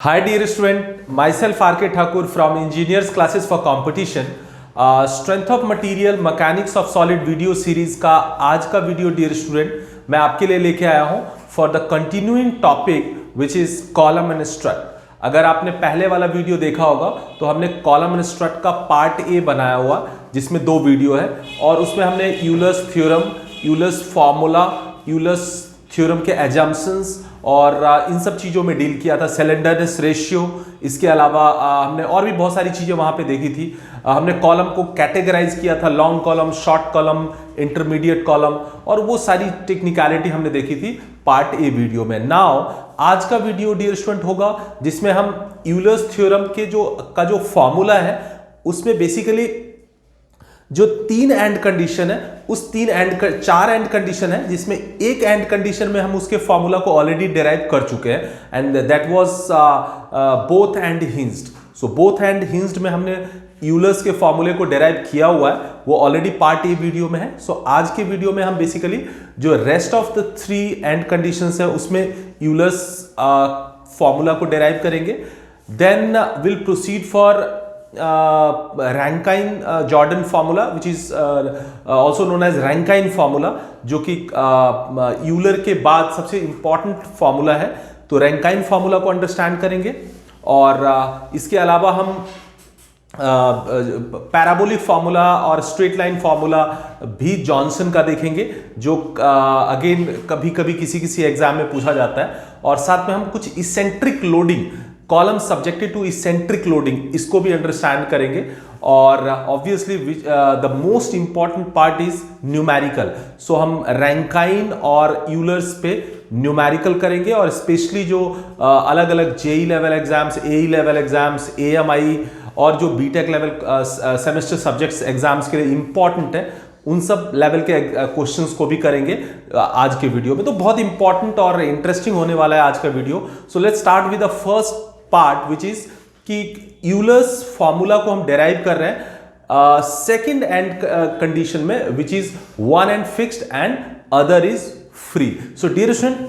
Hi dear student, myself RK Thakur from Engineers Classes for Competition. Strength of Material Mechanics of Solid video series का आज का video dear student मैं आपके लिए लेके आया हूं for the continuing topic which is column and strut. अगर आपने पहले वाला वीडियो देखा होगा तो हमने कॉलम एंड स्ट्रट का पार्ट ए बनाया हुआ जिसमें दो वीडियो है और उसमें हमने Euler's theorem, Euler's formula, Euler's theorem के एजम्पशंस और इन सब चीज़ों में डील किया था, सिलेंडरनेस रेशियो। इसके अलावा हमने और भी बहुत सारी चीज़ें वहाँ पे देखी थी। हमने कॉलम को कैटेगराइज किया था, long column, short column, intermediate column, और वो सारी टेक्निकलिटी हमने देखी थी पार्ट ए वीडियो में। नाउ आज का वीडियो डियर स्टूडेंट होगा जिसमें हम यूलर्स थ्योरम के जो फॉर्मूला है उसमें बेसिकली जो तीन एंड कंडीशन है उस चार एंड कंडीशन है जिसमें एक एंड कंडीशन में हम उसके फॉर्मूला को ऑलरेडी डिराइव कर चुके हैं and that was both and hinged. So both and hinged में हमने यूलर्स के फॉर्मूले को डिराइव किया हुआ है, वो ऑलरेडी पार्ट ए वीडियो में है। सो आज के वीडियो में हम बेसिकली जो rest of the three end conditions है उसमें यूलर्स फॉर्मूला को डिराइव करेंगे। Then will proceed for Rankine Jordan formula which is also known as Rankine formula, जो कि यूलर के बाद सबसे इंपॉर्टेंट फॉर्मूला है। तो Rankine फॉर्मूला को अंडरस्टैंड करेंगे और इसके अलावा हम पैराबोलिक फॉर्मूला और स्ट्रेट लाइन फॉर्मूला भी जॉनसन का देखेंगे जो अगेन कभी कभी किसी एग्जाम में पूछा जाता है। और साथ में हम कुछ eccentric loading, column subjected to eccentric loading, इसको भी अंडरस्टैंड करेंगे। और obviously the most important part is numerical. So हम रैंकाइन और यूलर्स पे न्यूमेरिकल करेंगे और स्पेशली जो अलग अलग JE level exams, AE level exams, AMI और जो BTech level semester subjects exams के लिए इंपॉर्टेंट है उन सब लेवल के क्वेश्चंस को भी करेंगे आज के वीडियो में। तो बहुत इंपॉर्टेंट और इंटरेस्टिंग होने वाला है आज का video. So let's start with the first part which is कि यूलर्स फॉर्मूला को हम डेराइव कर रहे हैं सेकंड एंड कंडीशन में which is one end fixed end other is free. So dear student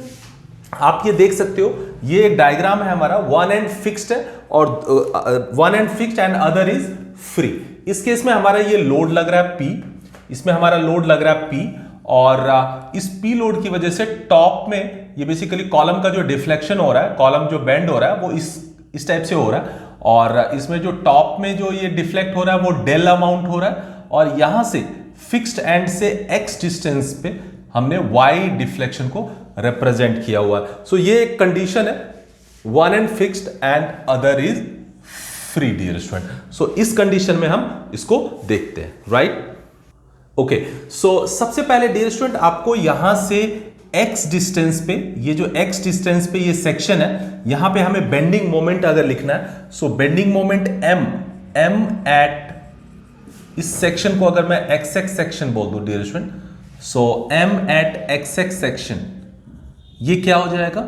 आप ये देख सकते हो, ये एक डायग्राम है हमारा, वन एंड फिक्स्ड है और one end fixed end other is free. इस केस में हमारा ये लोड लग रहा है P, इसमें हमारा लोड लग रहा है P और इस P लोड की वजह से टॉप में ये बेसिकली कॉलम का जो डिफ्लेक्शन हो रहा है, कॉलम जो बेंड हो रहा है वो इस टाइप से हो रहा है और इसमें जो टॉप में जो ये डिफ्लेक्ट हो रहा है वो डेल अमाउंट हो रहा है और यहां से फिक्स्ड एंड से x डिस्टेंस पे हमने y डिफ्लेक्शन को रिप्रेजेंट किया हुआ है। सो ये एक कंडीशन है, one end fixed end other is free dear student. So इस कंडीशन में हम इसको देखते हैं, राइट? ओके, सो सबसे पहले डियर स्टूडेंट आपको यहां से x डिस्टेंस पे, ये जो x डिस्टेंस पे ये सेक्शन है, यहां पे हमें बेंडिंग मोमेंट अगर लिखना है, सो बेंडिंग मोमेंट m एट इस सेक्शन को अगर मैं xx सेक्शन बोल दूं डियर स्टूडेंट, सो m एट xx सेक्शन ये क्या हो जाएगा?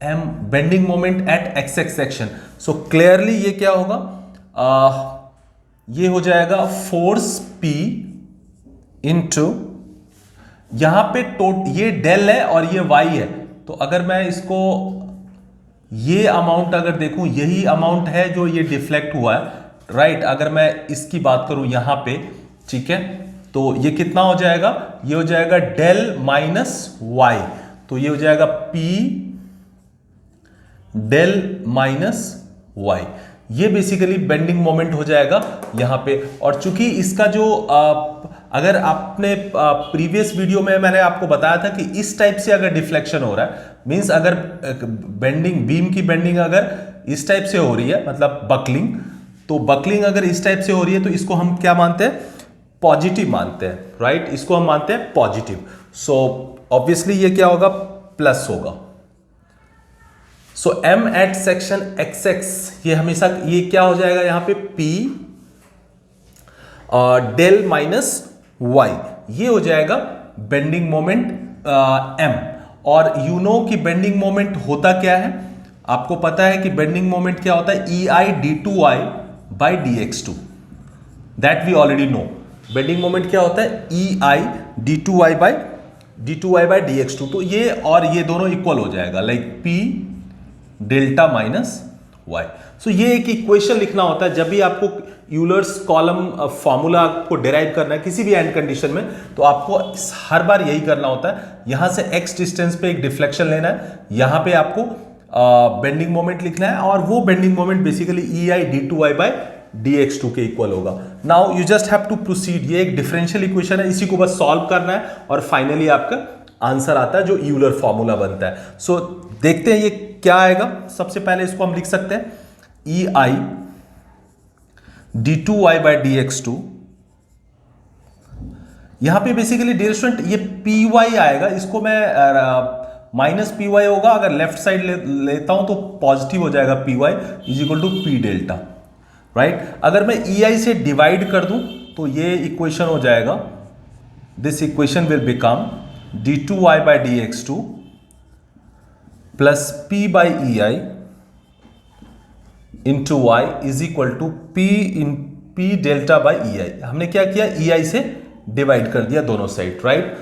m bending moment at xx section. So clearly ये क्या होगा? ये हो जाएगा फोर्स P इनटू, यहां पे ये डेल है और ये y है। तो अगर मैं इसको ये अमाउंट अगर देखूं, यही अमाउंट है जो ये डिफ्लेक्ट हुआ है, राइट? अगर मैं इसकी बात करूं यहां पे, ठीक है, तो ये कितना हो जाएगा? ये हो जाएगा डेल माइनस y। तो ये हो जाएगा P डेल माइनस y। ये बेसिकली बेंडिंग मोमेंट हो जाएगा यहां पे। और चूंकि इसका जो अगर आपने प्रीवियस वीडियो में मैंने आपको बताया था कि इस टाइप से अगर डिफ्लेक्शन हो रहा है, मींस अगर बेंडिंग, बीम की बेंडिंग अगर इस टाइप से हो रही है, मतलब बकलिंग, तो बकलिंग अगर इस टाइप से हो रही है तो इसको हम क्या मानते हैं? पॉजिटिव मानते हैं, राइट? इसको हम मानते हैं पॉजिटिव। सो ऑब्वियसली ये क्या होगा? प्लस होगा। सो m एट सेक्शन xx ये हमेशा ये क्या हो जाएगा यहां पे? P डेल माइनस y, ये हो जाएगा बेंडिंग मोमेंट m। और यू नो कि बेंडिंग मोमेंट होता क्या है? आपको पता है कि बेंडिंग मोमेंट क्या होता है? EI d2y by dx2, that we already know. Bending moment क्या होता है? EI d2y by dx2। तो ये और ये दोनों इक्वल हो जाएगा, like P delta minus y। So ये एक इक्वेशन लिखना होता है जब भी आपको यूलर्स कॉलम फॉर्मूला को डिराइव करना है किसी भी एंड कंडीशन में, तो आपको हर बार यही करना होता है। यहां से x डिस्टेंस पे एक डिफ्लेक्शन लेना है, यहां पे आपको बेंडिंग मोमेंट लिखना है, और वो bending moment basically ei d2y by dx2 के इक्वल होगा। Now you just have to proceed. ये एक डिफरेंशियल इक्वेशन है, इसी को बस सॉल्व करना है और फाइनली आपका आंसर आता है जो यूलर फॉर्मूला बनता है। सो देखते हैं ये क्या आएगा। सबसे पहले इसको हम लिख सकते हैं ei d2y बाय dx2। यहां पे बेसिकली डियर स्टूडेंट ये py आएगा, इसको मैं माइनस py होगा, अगर लेफ्ट साइड लेता हूं तो पॉजिटिव हो जाएगा py is equal to p delta, right. अगर मैं ei से डिवाइड कर दूं तो ये इक्वेशन हो जाएगा, this equation will become d2y by dx2 plus p by ei into y is equal to p delta by ei। हमने क्या किया, ei से डिवाइड कर दिया दोनों साइड, राइट।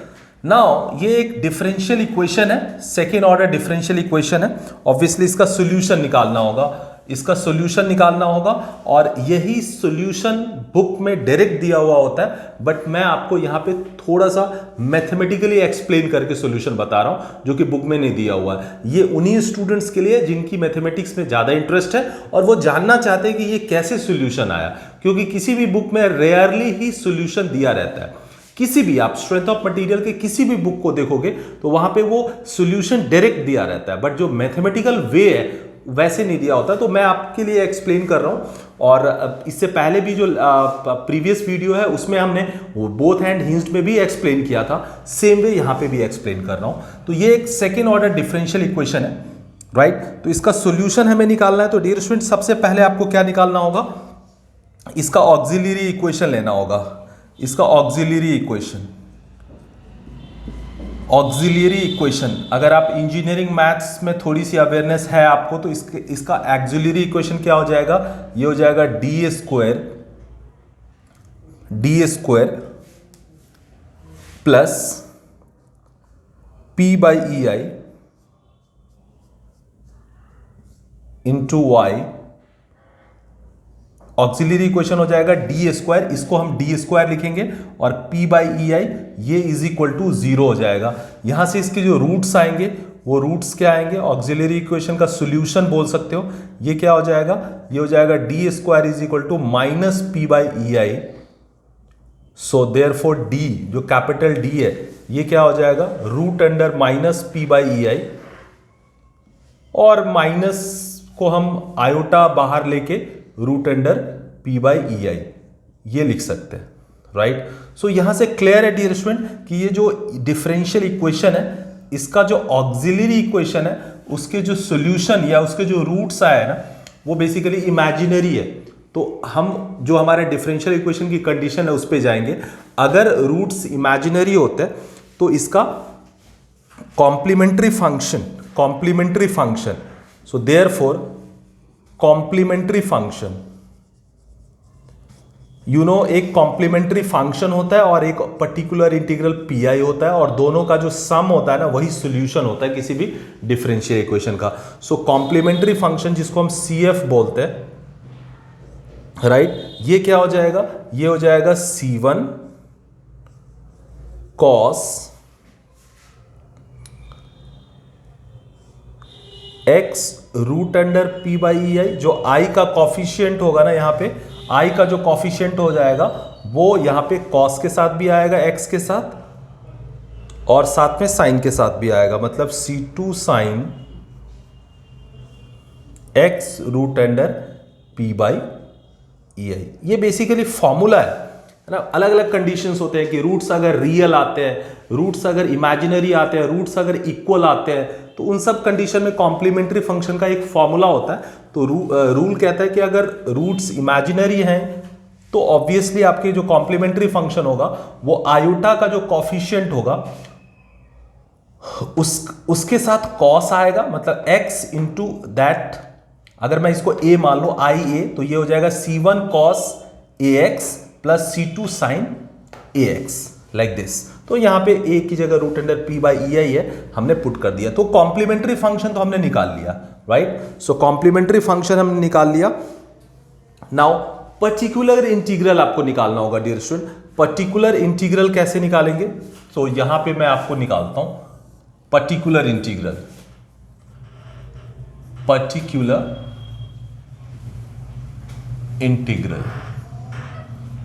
नाउ ये एक डिफरेंशियल इक्वेशन है, सेकेंड ऑर्डर डिफरेंशियल इक्वेशन है। ऑब्वियसली इसका सॉल्यूशन निकालना होगा, इसका सॉल्यूशन निकालना होगा, और यही सॉल्यूशन बुक में डायरेक्ट दिया हुआ होता है, बट मैं आपको यहाँ पे थोड़ा सा मैथमेटिकली एक्सप्लेन करके सॉल्यूशन बता रहा हूँ जो कि बुक में नहीं दिया हुआ है। ये उन्हीं स्टूडेंट्स के लिए जिनकी मैथमेटिक्स में ज़्यादा इंटरेस्ट है और वो जानना चाहते हैं कि ये कैसे सॉल्यूशन आया, क्योंकि किसी भी बुक में रेयरली ही सॉल्यूशन दिया रहता है। किसी भी आप स्ट्रेंथ ऑफ मटेरियल के किसी भी बुक को देखोगे तो वहां पे वो सॉल्यूशन डायरेक्ट दिया रहता है, बट जो मैथमेटिकल वे है वैसे नहीं दिया होता। तो मैं आपके लिए एक्सप्लेन कर रहा हूं, और इससे पहले भी जो प्रीवियस वीडियो है उसमें हमने बोथ हैंड हिंज्ड में भी एक्सप्लेन किया था, सेम वे यहां पे भी एक्सप्लेन कर रहा हूं। तो ये एक सेकेंड ऑर्डर डिफरेंशियल इक्वेशन है, राइट। तो इसका सॉल्यूशन हमें निकालना है। तो डियर स्टूडेंट सबसे पहले आपको क्या निकालना होगा, इसका ऑक्सिलरी इक्वेशन लेना होगा, इसका ऑक्सिलरी इक्वेशन। ऑक्सिलरी इक्वेशन, अगर आप इंजीनियरिंग मैथ्स में थोड़ी सी अवेयरनेस है आपको तो इसका ऑक्सिलरी इक्वेशन क्या हो जाएगा, ये हो जाएगा d square plus p by ei into y. Auxiliary equation हो जाएगा डी स्क्वायर, इसको हम डी स्क्वायर लिखेंगे, और p बाई ei ये इज इक्वल टू 0 हो जाएगा। यहां से इसके जो रूट्स आएंगे वो रूट्स क्या आएंगे, ऑक्सिलरी इक्वेशन का सॉल्यूशन बोल सकते हो। ये क्या हो जाएगा, ये हो जाएगा d square is equal to minus p by ei। So therefore d जो कैपिटल D है ये क्या हो जाएगा, root under minus p by ei, और माइनस को हम आयोटा बाहर लेके root under p by ei ये लिख सकते हैं, राइट। सो यहां से क्लियर है डियर स्टूडेंट कि ये जो डिफरेंशियल इक्वेशन है इसका जो ऑक्सिलरी इक्वेशन है उसके जो सॉल्यूशन या उसके जो रूट्स आए ना वो बेसिकली इमेजिनरी है। तो हम जो हमारे डिफरेंशियल इक्वेशन की कंडीशन है उस पर जाएंगे। अगर रूट्स इमेजिनरी होते हैं तो इसका complementary function, so therefore complementary function, एक कॉम्प्लीमेंट्री फंक्शन होता है और एक पर्टिकुलर इंटीग्रल पीआई होता है, और दोनों का जो सम होता है ना वही सॉल्यूशन होता है किसी भी डिफरेंशियल इक्वेशन का। सो कॉम्प्लीमेंट्री फंक्शन जिसको हम CF बोलते हैं, राइट, ये क्या हो जाएगा, ये हो जाएगा C1 cos x root under p by ei। जो i का कॉफिशिएंट होगा ना, यहां पे i का जो कॉफिशिएंट हो जाएगा वो यहां पे cos के साथ भी आएगा, x के साथ, और साथ में sin के साथ भी आएगा, मतलब C2 sin x root under p by ei। ये बेसिकली फॉर्मूला है ना। अलग अलग कंडीशंस होते हैं कि रूट्स अगर रियल आते हैं, रूट्स अगर इमेजिनरी आते हैं, रूट्स अगर इक्वल आते हैं, तो उन सब कंडीशन में कॉम्प्लीमेंट्री फंक्शन का एक फॉर्मूला होता है। तो रूल कहता है कि अगर रूट्स इमेजिनरी हैं तो ऑब्वियसली आपके जो कॉम्प्लीमेंट्री फंक्शन होगा वो आयोटा का जो कॉफिशिएंट होगा उसके साथ कॉस आएगा, मतलब x इंटू दैट। अगर मैं इसको a मान लो IA, तो ये हो जाएगा C1 cos AX plus C2 sin AX, like this. तो यहां पे a की जगह root under p by ei है, हमने पुट कर दिया। तो कॉम्प्लीमेंट्री फंक्शन तो हमने निकाल लिया, राइट। सो कॉम्प्लीमेंट्री फंक्शन हमने निकाल लिया। नाउ पर्टिकुलर इंटीग्रल आपको निकालना होगा डियर स्टूडेंट। पर्टिकुलर इंटीग्रल कैसे निकालेंगे? तो यहां पे मैं आपको निकालता हूं पर्टिकुलर इंटीग्रल। पर्टिकुलर इंटीग्रल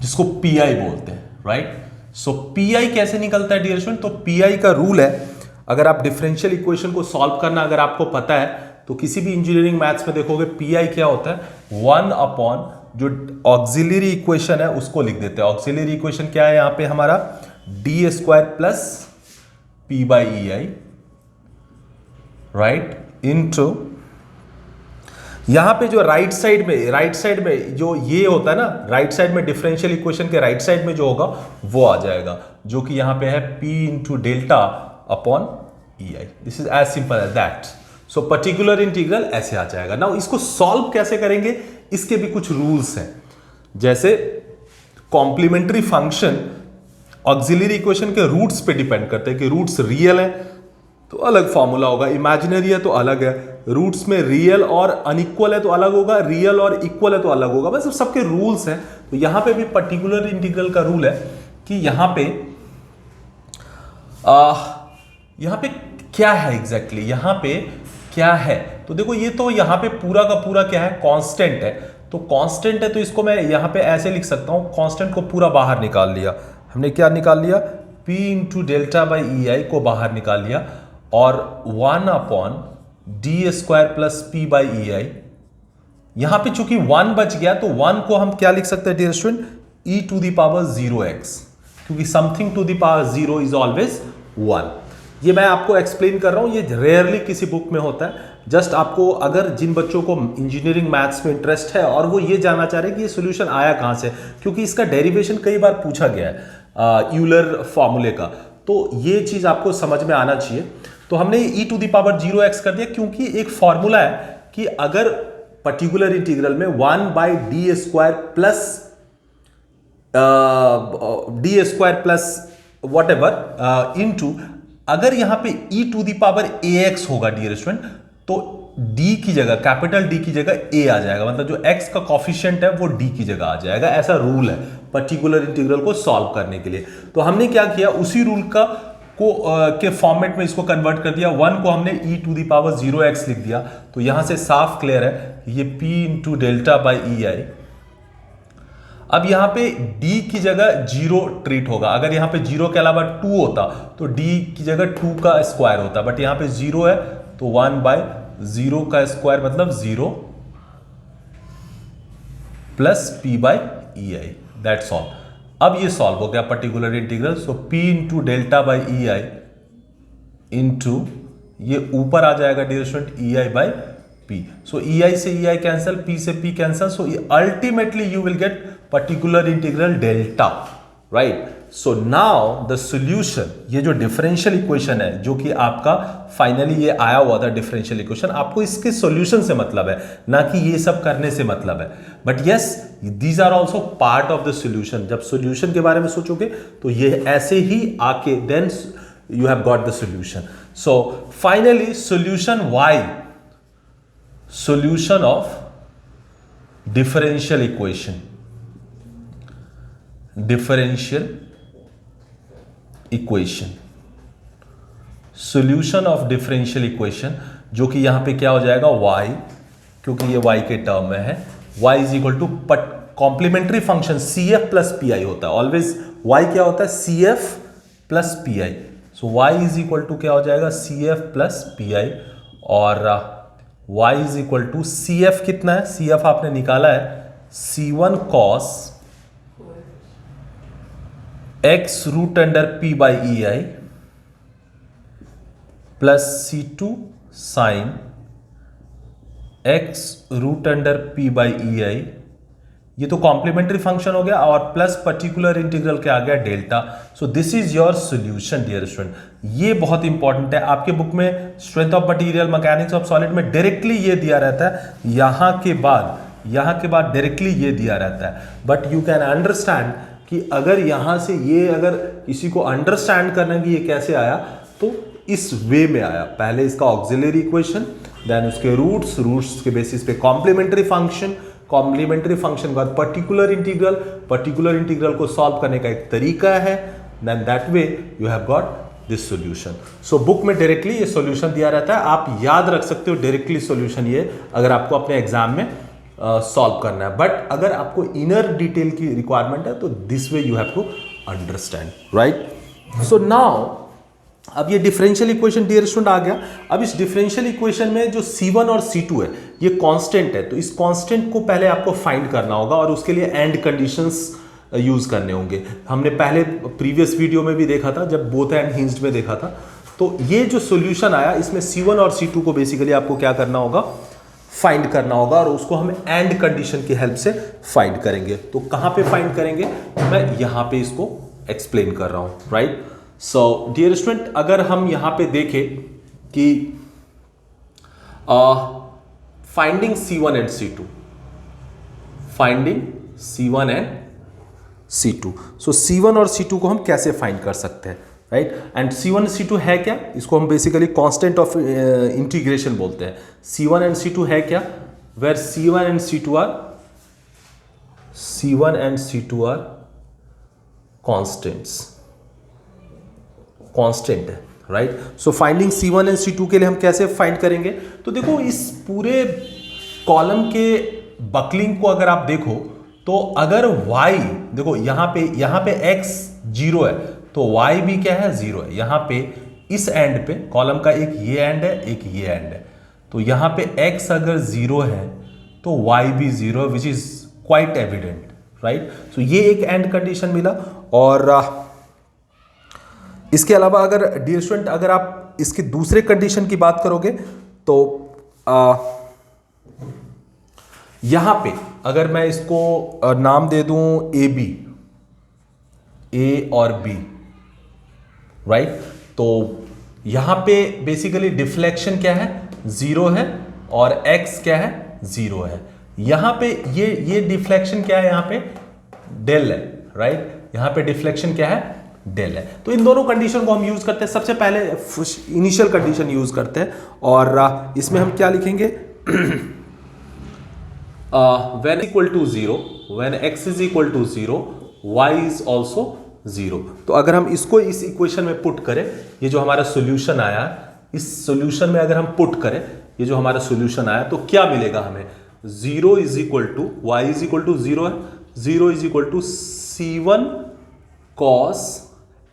जिसको पीआई बोलते हैं, राइट। सो पीआई कैसे निकलता है डियर स्टूडेंट? तो पीआई का रूल है, अगर आप डिफरेंशियल इक्वेशन को सॉल्व करना अगर आपको पता है तो किसी भी इंजीनियरिंग मैथ्स में देखोगे पीआई क्या होता है, 1 अपॉन जो ऑक्सिलरी इक्वेशन है उसको लिख देते हैं। ऑक्सिलरी इक्वेशन क्या है यहां पे हमारा, D square plus P by E I, right, into यहां पे जो राइट साइड में जो ये होता है ना, राइट साइड में डिफरेंशियल इक्वेशन के राइट साइड में जो होगा वो आ जाएगा, जो कि यहां पे है p into delta upon E I. This is as simple as that. So particular integral ऐसे आ जाएगा। नाउ इसको सॉल्व कैसे करेंगे, इसके भी कुछ रूल्स हैं। जैसे कॉम्प्लीमेंट्री फंक्शन ऑक्सिलरी इक्वेशन के रूट्स पे डिपेंड करते हैं कि रूट्स रियल है तो अलग फॉर्मूला होगा, इमेजिनरी है तो अलग है, रूट्स में रियल और अनइक्वल है तो अलग होगा, रियल और इक्वल है तो अलग होगा। बस सबके रूल्स हैं। तो यहां पे भी पर्टिकुलर इंटीग्रल का रूल है कि यहां पे क्या है एग्जैक्टली, यहां पे क्या है। तो देखो ये तो यहां पे पूरा का पूरा क्या है, कांस्टेंट है। तो कांस्टेंट है तो इसको मैं यहां पे ऐसे लिख सकता हूं, कांस्टेंट को पूरा बाहर निकाल लिया हमने। क्या निकाल लिया, p into delta by E I को बाहर निकाल लिया और 1 upon D square plus P by E I. यहां पे चूंकि 1 बच गया तो 1 को हम क्या लिख सकते हैं dear student, e to the power 0x, क्योंकि something to the power 0 is always 1। ये मैं आपको एक्सप्लेन कर रहा हूं, ये रेयरली किसी बुक में होता है। जस्ट आपको अगर जिन बच्चों को इंजीनियरिंग मैथ्स में इंटरेस्ट है और वो ये जानना चाह रहे हैं कि ये सोल्यूशन आया कहां से, क्योंकि इसका डेरिवेशन कई बार पूछा गया है यूलर फॉर्मूले का, तो ये चीज आपको समझ में आना चाहिए। तो हमने e to the power 0x कर दिया क्योंकि एक फॉर्मूला है कि अगर पर्टिकुलर इंटीग्रल में 1 by d square plus whatever into, अगर यहां पे e to the power ax होगा डियर स्टूडेंट, तो d की जगह, कैपिटल D की जगह a आ जाएगा, मतलब जो x का कॉफिशिएंट है वो d की जगह आ जाएगा। ऐसा रूल है पर्टिकुलर इंटीग्रल को सॉल्व करने के लिए। तो हमने क्या किया, उसी रूल का के फॉर्मेट में इसको कन्वर्ट कर दिया। 1 को हमने e to the power 0x लिख दिया। तो यहां से साफ क्लियर है, ये p into delta by E आई। अब यहां पे d की जगह 0 ट्रीट होगा। अगर यहां पे 0 के अलावा 2 होता तो d की जगह 2 का स्क्वायर होता, बट यहां पे 0 है तो 1 बाय 0 का स्क्वायर मतलब 0 plus p by E I, that's all. अब ये सॉल्व हो गया particular integral. So p into delta by E I into ये ऊपर आ जाएगा dear student E I by p। So E I से ई आई कैंसल, p से p cancel, so ultimately you will get particular integral delta, right. So now the solution, ये जो differential equation है जो कि आपका फाइनली ये आया हुआ था डिफरेंशियल इक्वेशन, आपको इसके सॉल्यूशन से मतलब है, ना कि ये सब करने से मतलब है। But yes, these are also part of the solution. जब सॉल्यूशन के बारे में सोचोगे तो ये ऐसे ही आके then you have got the solution. So finally solution y, solution of differential equation, solution of differential equation, जो कि यहां पे क्या हो जाएगा y, क्योंकि ये y के टर्म में है, y is equal to complementary function cf plus P I होता है ऑलवेज। y क्या होता है, cf plus P I. So y is equal to क्या हो जाएगा, cf प्लस पी आई, और y is equal to CF कितना है, CF आपने निकाला है C1 cos x root under p by E I plus C2 sine x root under p by E I. ये तो कॉम्प्लीमेंट्री फंक्शन हो गया, और प्लस पर्टिकुलर इंटीग्रल क्या आ गया, delta. So this is your solution dear student. ये बहुत इंपॉर्टेंट है, आपके बुक में strength of material, mechanics of solid में डायरेक्टली ये दिया रहता है, यहां के बाद डायरेक्टली ये दिया रहता है। बट यू कैन अंडरस्टैंड कि अगर यहां से ये, अगर किसी को अंडरस्टैंड करना कि ये कैसे आया, तो इस वे में आया। पहले इसका ऑक्सिलरी इक्वेशन, देन उसके रूट्स के बेसिस पे कॉम्प्लीमेंट्री फंक्शन के बाद पर्टिकुलर इंटीग्रल को सॉल्व करने का एक तरीका है, then that way you have got this solution. So book में डायरेक्टली ये सॉल्यूशन दिया रहता है, आप याद रख सकते हो डायरेक्टली सॉल्यूशन ये, अगर आपको अपने एग्जाम में सॉल्व करना है। बट अगर आपको इनर डिटेल की रिक्वायरमेंट है तो this way you have to understand, right. So now अब ये डिफरेंशियल इक्वेशन डियर स्टूडेंट आ गया। अब इस डिफरेंशियल इक्वेशन में जो C1 और C2 है ये कांस्टेंट है, तो इस कांस्टेंट को पहले आपको फाइंड करना होगा और उसके लिए एंड कंडीशंस यूज करने होंगे। हमने पहले प्रीवियस वीडियो में भी देखा था, जब बोथ एंड हिंज्ड में देखा था। तो ये जो सॉल्यूशन आया इसमें C1 और C2 को बेसिकली आपको क्या करना होगा, फाइंड करना होगा, और उसको हम एंड कंडीशन की हेल्प से फाइंड करेंगे। तो कहां पे फाइंड करेंगे, मैं यहां पे इसको एक्सप्लेन कर रहा हूं, राइट। सो डियर स्टूडेंट, अगर हम यहां पे देखें कि finding C1 and C2, so C1 और C2 को हम कैसे फाइंड कर सकते हैं, राइट। एंड C1 C2 है क्या, इसको हम बेसिकली कांस्टेंट ऑफ इंटीग्रेशन बोलते हैं। C1 एंड C2 है क्या, where C1 and C2 are constant है, right. So finding C1 and C2 के लिए हम कैसे फाइंड करेंगे, तो देखो इस पूरे कॉलम के बकलिंग को अगर आप देखो तो अगर y, देखो यहां पे x 0 है तो y भी क्या है, 0 है। यहां पे इस एंड पे कॉलम का एक ये एंड है, एक ये एंड है, तो यहां पे x अगर 0 है तो y भी 0 है, which is quite evident, right. So ये एक एंड कंडीशन मिला। और इसके अलावा अगर डियर स्टूडेंट अगर आप इसके दूसरे कंडीशन की बात करोगे तो यहां पे अगर मैं इसको नाम दे दूं AB, A और B, राइट। तो यहां पे बेसिकली डिफ्लेक्शन क्या है, 0 है, और x क्या है, 0 है। यहां पे ये डिफ्लेक्शन क्या है, यहां पे डेल है, राइट। यहां पे डिफ्लेक्शन क्या है, डेल है। तो इन दोनों कंडीशन को हम यूज करते हैं। सबसे पहले इनिशियल कंडीशन यूज करते हैं, और इसमें हम क्या लिखेंगे, when equal to 0, when x is equal to 0, y is also 0। तो अगर हम इसको इस इक्वेशन में पुट करें, ये जो हमारा सॉल्यूशन आया, इस सॉल्यूशन में अगर हम पुट करें ये जो हमारा सॉल्यूशन आया, तो क्या मिलेगा हमें, 0 is equal to y is equal to 0 है, 0 is equal to C1 cos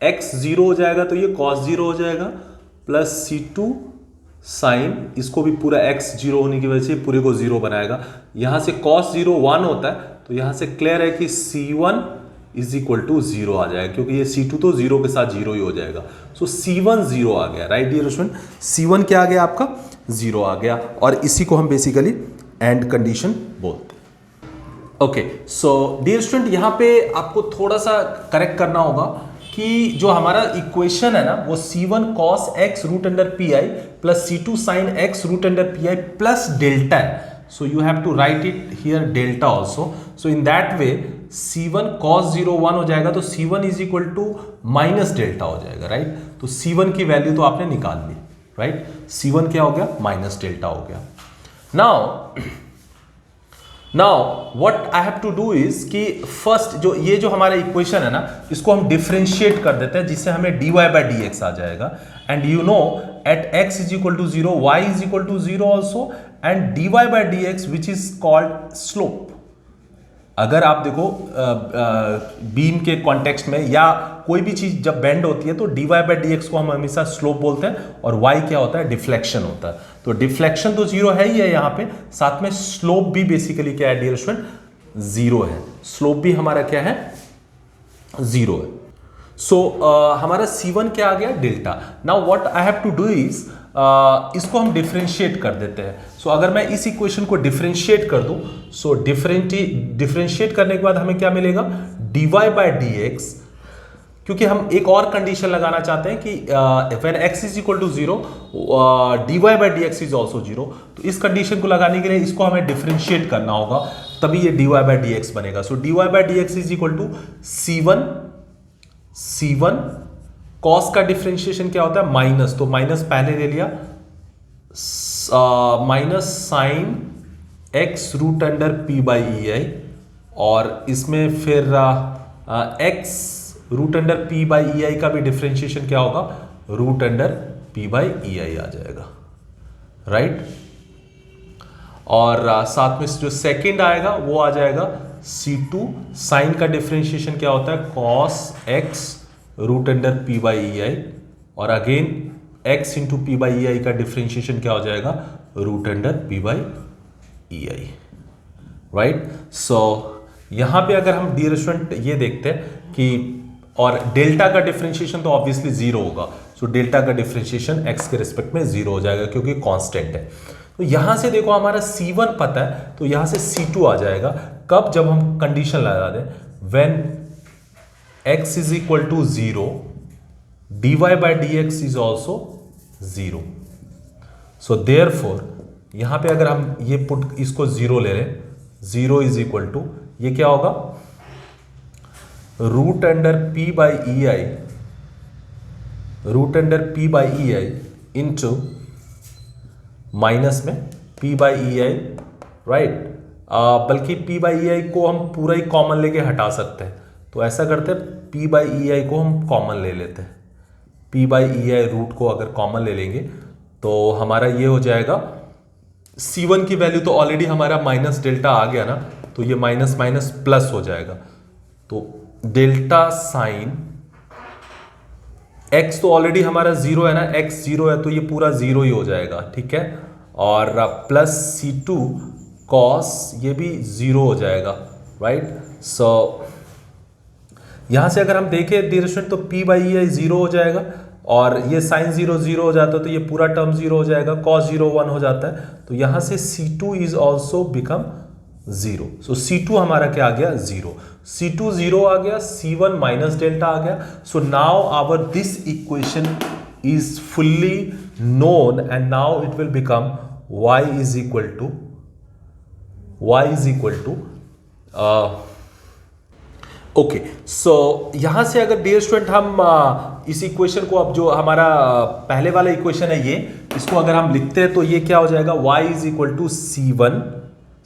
x 0 हो जाएगा तो ये cos 0 हो जाएगा, प्लस C2 साइन, इसको भी पूरा x 0 होने की वजह से पूरे को 0 बनाएगा। यहां से cos 0 1 होता है, तो यहां से क्लियर है कि C1 इज इक्वल टू 0 आ जाएगा, क्योंकि ये C2 तो 0 के साथ 0 ही हो जाएगा। सो C1 0 आ गया, राइट डियर स्टूडेंट। C1 क्या आ गया आपका, 0 आ गया, और इसी को हम बेसिकली एंड कंडीशन बोलते हैं। ओके, सो डियर स्टूडेंट यहां पे आपको थोड़ा सा करेक्ट करना होगा कि जो हमारा इक्वेशन है ना वो C1 cos x root under P I plus C2 sin x root under P I plus delta है। So you have to write it here delta also. So in that way C1 cos 0 1 हो जाएगा, तो C1 is equal to minus delta हो जाएगा, right. तो C1 की value तो आपने निकाल ली, राइट। C1 क्या हो गया, माइनस डेल्टा हो गया। Now what I have to do is कि फर्स्ट ये जो हमारा इक्वेशन है ना, इसको हम डिफरेंशिएट कर देते हैं, जिससे हमें dy बाई डी एक्स आ जाएगा। And you know at x is equal to 0, y is equal to 0 also, and dy by D x which is called slope. अगर आप देखो बीम के कॉन्टेक्स्ट में या कोई भी चीज जब बेंड होती है तो dy बाई डी एक्स को हम हमेशा स्लोप बोलते हैं, और y क्या होता है, डिफ्लेक्शन होता है। तो डिफ्लेक्शन तो 0 है ही है यहाँ पे, साथ में स्लोप भी बेसिकली क्या है डियर स्टूडेंट, 0 है। स्लोप भी हमारा क्या है, 0 है। सो हमारा C1 क्या आ गया, delta. Now what I have to do is इसको हम डिफरेंशिएट कर देते हैं। सो अगर मैं इस इक्वेशन को डिफरेंशिएट कर दूं, सो डिफरेंशिएट करने के बाद हमें क्या मिलेगा, dy बाई डी एक्स, क्योंकि हम एक और कंडीशन लगाना चाहते हैं कि when x is equal to 0 dy by D X is also 0। तो इस कंडीशन को लगाने के लिए इसको हमें डिफरेंशिएट करना होगा, तभी ये dy बाई डी एक्स बनेगा। So dy by D X is equal to C1 cos का डिफरेंशिएशन क्या होता है, माइनस, तो माइनस पहले ले लिया, minus sine X root under P by E I, और इसमें फिर X root under P by E I का भी डिफ्रेंशिएशन क्या होगा, root under P by E I आ जाएगा, राइट। और साथ में जो सेकंड आएगा वो आ जाएगा C2, साइन का डिफ्रेंशिएशन क्या होता है, cos X root under P by E I, और again x into P by E I का डिफ्रेंशिएशन क्या हो जाएगा, root under P by E I, right. So यहां पे अगर हम डियर स्टूडेंट ये देखते हैं कि, और डेल्टा का डिफरेंशिएशन तो ऑब्वियसली जीरो होगा, सो डेल्टा का डिफरेंशिएशन x के रिस्पेक्ट में जीरो हो जाएगा क्योंकि कांस्टेंट है। तो यहां से देखो हमारा C1 पता है, तो यहां से C2 आ जाएगा कब, जब हम कंडीशन लगा दें when x is equal to 0 dy by dx is also 0। So therefore यहां पे अगर हम ये पुट इसको 0 ले लें, 0 इज इक्वल टू ये क्या होगा, root under P by E I, root under P by E I into minus में p by E I, right. बल्कि p बाई ई आई को हम पूरा ही कॉमन लेके हटा सकते हैं, तो ऐसा करते हैं p बाई ई आई को हम कॉमन ले लेते हैं, p by E I root को अगर कॉमन ले लेंगे तो हमारा ये हो जाएगा, C1 की वैल्यू तो ऑलरेडी हमारा माइनस डेल्टा आ गया ना, तो ये माइनस माइनस प्लस हो जाएगा, तो डेल्टा साइन x तो ऑलरेडी हमारा जीरो है ना, x जीरो है तो ये पूरा जीरो ही हो जाएगा, ठीक है। और प्लस C2 कॉस ये भी जीरो हो जाएगा, राइट। सो यहां से अगर हम देखें डियर स्टूडेंट तो p by E I zero हो जाएगा, और ये साइन जीरो जीरो हो जाता है तो ये पूरा टर्म जीरो हो जाएगा, कॉस जीरो 1 हो जाता है, तो यहां से C2 is also become zero. So C2 हमारा क्या आ गया, जीरो। C2 जीरो आ गया, C1 माइनस डेल्टा आ गया। So now our this equation is fully known and now it will become y is equal to okay. So यहां से अगर डियर स्टूडेंट हम इस इक्वेशन को, अब जो हमारा पहले वाला इक्वेशन है ये, इसको अगर हम लिखते हैं तो ये क्या हो जाएगा, y is equal to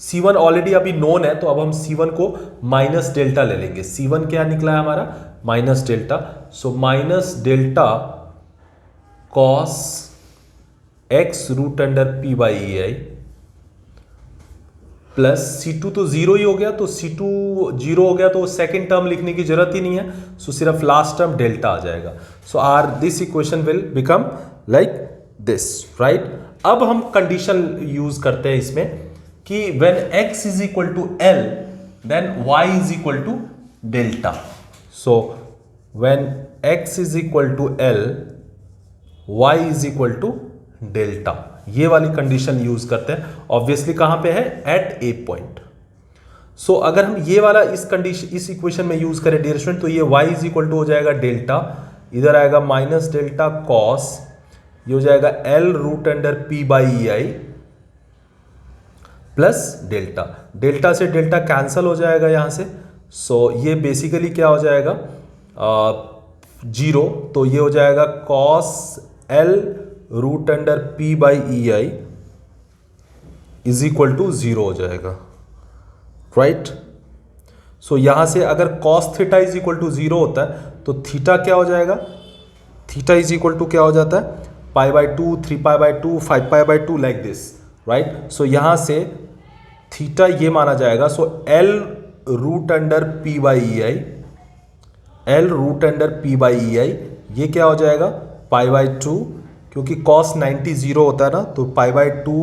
C1 already अभी नोन है, तो अब हम C1 को माइनस डेल्टा ले लेंगे। C1 क्या निकला है हमारा, minus delta, so minus delta cos x root under p by E I, plus C2 तो जीरो ही हो गया, तो C2 जीरो हो गया तो सेकेंड टर्म लिखने की जरूरत ही नहीं है, सो सिर्फ लास्ट टर्म डेल्टा आ जाएगा। So our this equation will become like this, right. अब हम कंडीशन यूज करते हैं इसमें कि when x is equal to L then y is equal to delta. So when x is equal to L y is equal to delta, ये वाली condition use करते हैं। ऑब्वियसली कहां पे है, एट ए पॉइंट। सो अगर हम ये वाला इस कंडीशन इस इक्वेशन में यूज करें डियर स्टूडेंट, तो ये y इज इक्वल टू हो जाएगा डेल्टा, इधर आएगा माइनस डेल्टा कॉस, ये हो जाएगा L root under p by E I plus delta, delta से डेल्टा कैंसल हो जाएगा यहां से। सो ये बेसिकली क्या हो जाएगा, जीरो, तो ये हो जाएगा cos L root under p by E I is equal to zero हो जाएगा, राइट। सो यहां से अगर cos theta is equal to zero होता है तो थीटा क्या हो जाएगा, थीटा इज इक्वल टू क्या हो जाता है, pi by two, 3 pi by two, 5 pi by two, like this, right. So यहां से थीटा ये माना जाएगा, so L root under p by E I, L root under p by E I, ये क्या हो जाएगा, पाई बाई टू, क्योंकि कॉस 90 जीरो होता है ना, तो pi by two,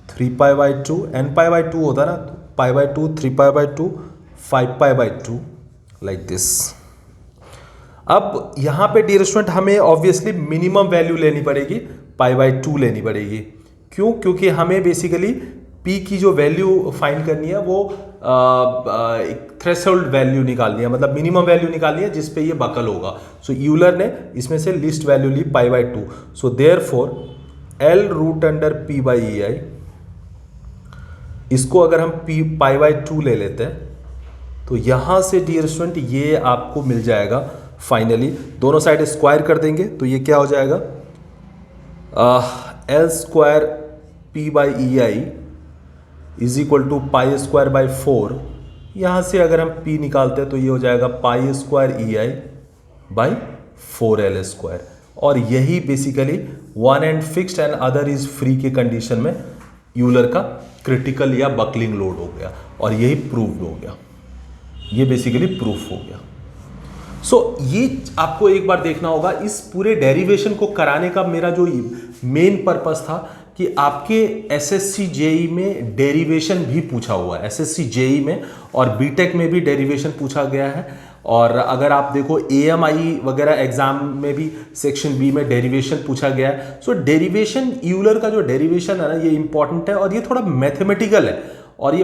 3 pi by two, n pi by two होता है ना, तो pi by two, 3 pi by two, 5 pi by two, like this. अब यहां पे डियर स्टूडेंट हमें ऑब्वियसली मिनिमम वैल्यू लेनी पड़ेगी, पाई बाई टू लेनी पड़ेगी। क्यों, क्योंकि हमें बेसिकली p की जो वैल्यू फाइंड करनी है वो एक थ्रेशोल्ड वैल्यू निकालनी है, मतलब मिनिमम वैल्यू निकालनी है जिस पे ये बकल होगा। सो यूलर ने इसमें से लिस्ट वैल्यू ली pi by two, so therefore L root under p by E I, इसको अगर हम पाई बाई टू ले लेते हैं तो यहां से डियर स्टूडेंट ये आपको मिल जाएगा फाइनली, दोनों साइड स्क्वायर कर देंगे तो ये क्या हो जाएगा, L square P by E I is equal to pi square by 4। यहाँ से अगर हम P निकालते हैं तो ये हो जाएगा pi square E I by 4L square. और यही basically one end fixed end other is free के कंडीशन में यूलर का क्रिटिकल या बकलिंग लोड हो गया और यही प्रूव्ड हो गया, ये बेसिकली प्रूफ हो गया। सो ये आपको एक बार देखना होगा। इस पूरे डेरिवेशन को कराने का मेरा जो मेन पर्पस था कि आपके एसएससी जेई में डेरिवेशन भी पूछा हुआ है, एसएससी जेई में और बीटेक में भी डेरिवेशन पूछा गया है। और अगर आप देखो एएमआई वगैरह एग्जाम में भी सेक्शन बी में डेरिवेशन पूछा गया है। सो डेरिवेशन, यूलर का जो डेरिवेशन है ना, ये इंपॉर्टेंट है और ये थोड़ा मैथमेटिकल है और ये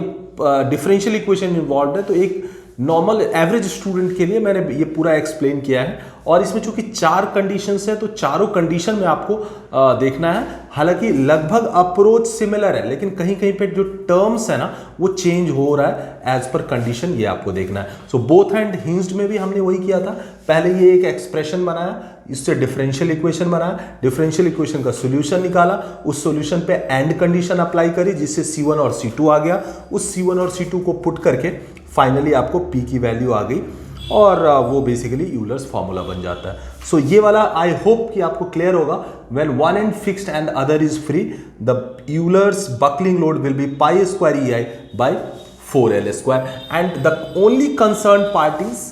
डिफरेंशियल इक्वेशन इन्वॉल्व है। तो एक नॉर्मल एवरेज स्टूडेंट के लिए मैंने ये पूरा एक्सप्लेन किया है। और इसमें चूंकि 4 कंडीशंस है तो चारों कंडीशन में आपको देखना है। हालांकि लगभग अप्रोच सिमिलर है, लेकिन कहीं कहीं पे जो टर्म्स है ना वो चेंज हो रहा है एज पर कंडीशन, ये आपको देखना है। सो बोथ एंड हिंज्ड में भी हमने वही किया था। पहले ये एक एक्सप्रेशन बनाया, इससे डिफरेंशियल इक्वेशन बनाया, डिफरेंशियल इक्वेशन का सोल्यूशन निकाला, उस सोल्यूशन पे एंड कंडीशन अप्लाई करी जिससे C1 और C2 आ गया। उस C1 और C2 को पुट करके फाइनली आपको P की वैल्यू आ गई और वो बेसिकली यूलर्स फॉर्मूला बन जाता है। सो ये वाला आई होप कि आपको क्लियर होगा। When one end fixed end other is free, the Euler's buckling load will be pi square E I by 4L square and the only concern part is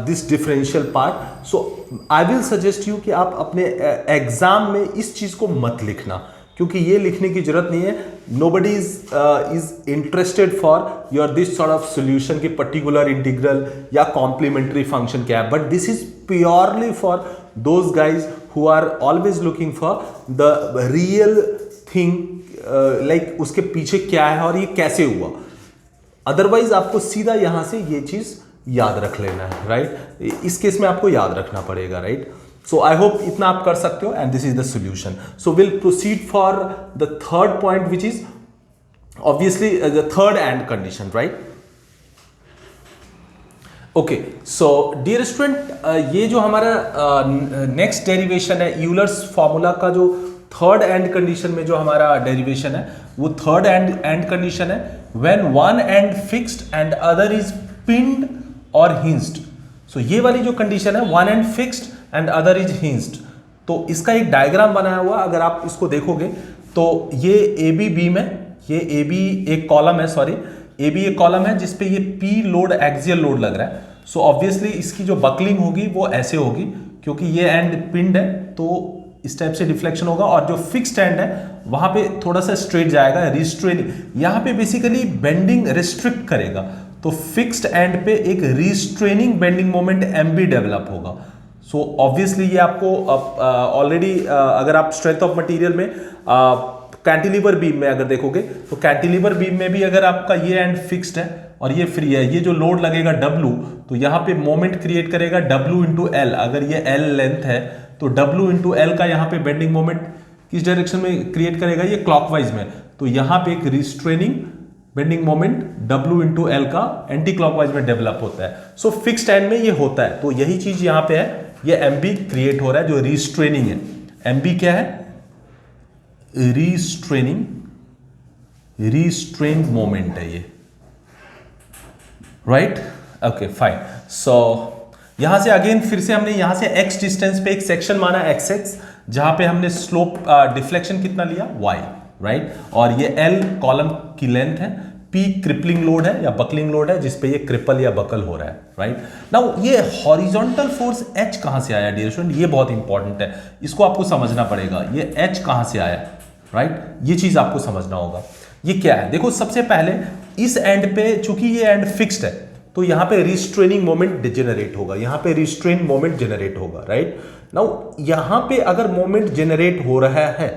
this differential part. So I will suggest you कि आप अपने exam में इस चीज को मत लिखना, क्योंकि ये लिखने की जरूरत नहीं है। Nobody is interested for your this sort of solution की पर्टिकुलर इंटीग्रल या कॉम्प्लीमेंट्री फंक्शन क्या है, but this is purely for those guys who are always looking for the real thing, like उसके पीछे क्या है और ये कैसे हुआ। अदरवाइज आपको सीधा यहां से ये चीज याद रख लेना है, राइट। इस केस में आपको याद रखना पड़ेगा, राइट। So I hope इतना आप कर सकते हो and this is the solution. So we'll proceed for the third point, which is obviously the third and condition, right? Okay, so dear student, ये जो हमारा next derivation है यूलर्स फॉर्मूला का, जो थर्ड एंड कंडीशन में जो हमारा derivation है वो थर्ड एंड कंडीशन है when one end fixed and other is pinned or hinged. So ये वाली जो कंडीशन है one end fixed and other is hinged, तो इसका एक डायग्राम बनाया हुआ, अगर आप इसको देखोगे तो ये ए बी बी में, ये ए बी एक कॉलम है, सॉरी ए बी एक कॉलम है जिसपे ये पी लोड एक्सियल लोड लग रहा है। सो ऑब्वियसली इसकी जो बकलिंग होगी वो ऐसे होगी, क्योंकि ये एंड पिंड है तो इस टाइप से डिफ्लेक्शन होगा, और जो फिक्स्ड एंड है वहां पे थोड़ा सा स्ट्रेट जाएगा, रिस्ट्रेनिंग। यहाँ पे बेसिकली बेंडिंग रिस्ट्रिक्ट करेगा, तो फिक्स्ड एंड पे एक restraining bending moment M B develop होगा। सो ऑब्वियसली ये आपको ऑलरेडी अगर आप स्ट्रेंथ ऑफ मटेरियल में कैंटिलीवर बीम में अगर देखोगे तो कैंटिलीवर बीम में भी अगर आपका ये एंड फिक्स्ड है और ये फ्री है, ये जो लोड लगेगा W, तो यहाँ पे मोमेंट क्रिएट करेगा W इंटू एल। अगर ये L लेंथ है तो W इंटू एल का यहाँ पे बेंडिंग मोमेंट किस डायरेक्शन में क्रिएट करेगा, ये क्लॉकवाइज में। तो यहाँ पे एक restraining bending moment W into L का एंटी क्लॉकवाइज में डेवलप होता है। सो फिक्स्ड एंड में ये होता है, तो यही चीज यहाँ पे है, ये MB क्रिएट हो रहा है जो रिस्ट्रेनिंग है। MB क्या है, रिस्ट्रेन मोमेंट है ये, राइट। Okay fine. सो यहां से अगेन फिर से हमने यहां से x डिस्टेंस पे एक सेक्शन माना xx, जहां पे हमने स्लोप डिफ्लेक्शन कितना लिया y, राइट। और ये L कॉलम की लेंथ है, P क्रिपलिंग लोड है या बकलिंग लोड है जिसपे ये क्रिपल या बकल हो रहा है, राइट। नाउ ये हॉरिजॉन्टल फोर्स H कहां से आया डियर स्टूडेंट, ये बहुत इंपॉर्टेंट है, इसको आपको समझना पड़ेगा। ये H कहां से आया, राइट, ये चीज आपको समझना होगा। ये क्या है, देखो सबसे पहले इस एंड पे चूंकि ये एंड फिक्स्ड है तो यहां पे रिस्ट्रेनिंग मोमेंट जनरेट होगा, यहां पे रिस्ट्रेन मोमेंट जनरेट होगा, राइट। नाउ यहां पे अगर मोमेंट जनरेट हो रहा है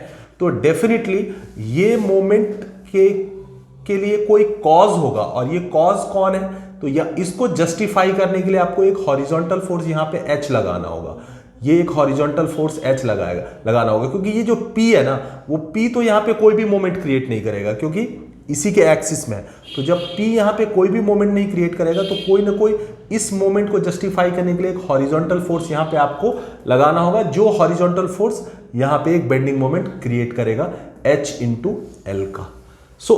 तो डेफिनेटली ये मोमेंट के लिए कोई कॉज होगा, और ये कॉज कौन है, तो या इसको जस्टिफाई करने के लिए आपको एक हॉरिजॉन्टल फोर्स यहां पे H लगाना होगा। ये एक हॉरिजॉन्टल फोर्स H लगाना होगा, क्योंकि ये जो P है ना, वो P तो यहां पे कोई भी मोमेंट क्रिएट नहीं करेगा क्योंकि इसी के एक्सिस में है। तो जब P यहां पे कोई भी मोमेंट नहीं क्रिएट करेगा तो कोई ना कोई इस मोमेंट को जस्टिफाई करने के लिए एक हॉरिजॉन्टल फोर्स यहां पे आपको लगाना होगा, जो हॉरिजॉन्टल फोर्स यहां पे एक बेंडिंग मोमेंट क्रिएट करेगा H इंटू एल का। So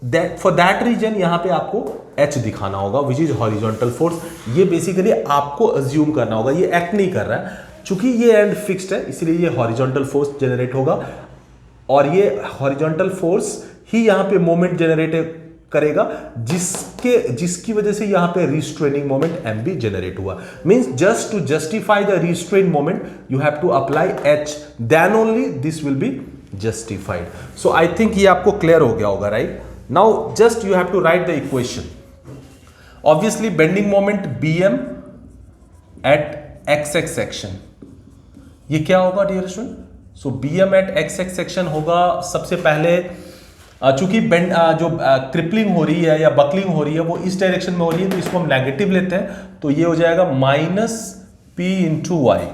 that for that reason यहां पे आपको H दिखाना होगा विच इज हॉरिजॉन्टल फोर्स। ये बेसिकली आपको अज्यूम करना होगा, ये एक्ट नहीं कर रहा है। चूंकि ये एंड फिक्स्ड है इसलिए ये हॉरिजॉन्टल फोर्स जनरेट होगा और ये हॉरिजॉन्टल फोर्स ही यहां पे मोमेंट जनरेट करेगा जिसकी वजह से यहां पे रिस्ट्रेनिंग मोमेंट एम भी जनरेट हुआ। Means just to justify the restrain moment you have to apply H, then only this will be justified. So I think ये आपको क्लियर हो गया होगा, right? Now just you have to write the equation. Obviously bending moment BM at XX section, ये क्या होगा dear student? So BM at XX section होगा सबसे पहले, चूंकि बेंड जो क्रिपलिंग हो रही है या बकलिंग हो रही है वो इस डायरेक्शन में हो रही है, तो इसको हम नेगेटिव लेते हैं, तो ये हो जाएगा -P इंटू वाई।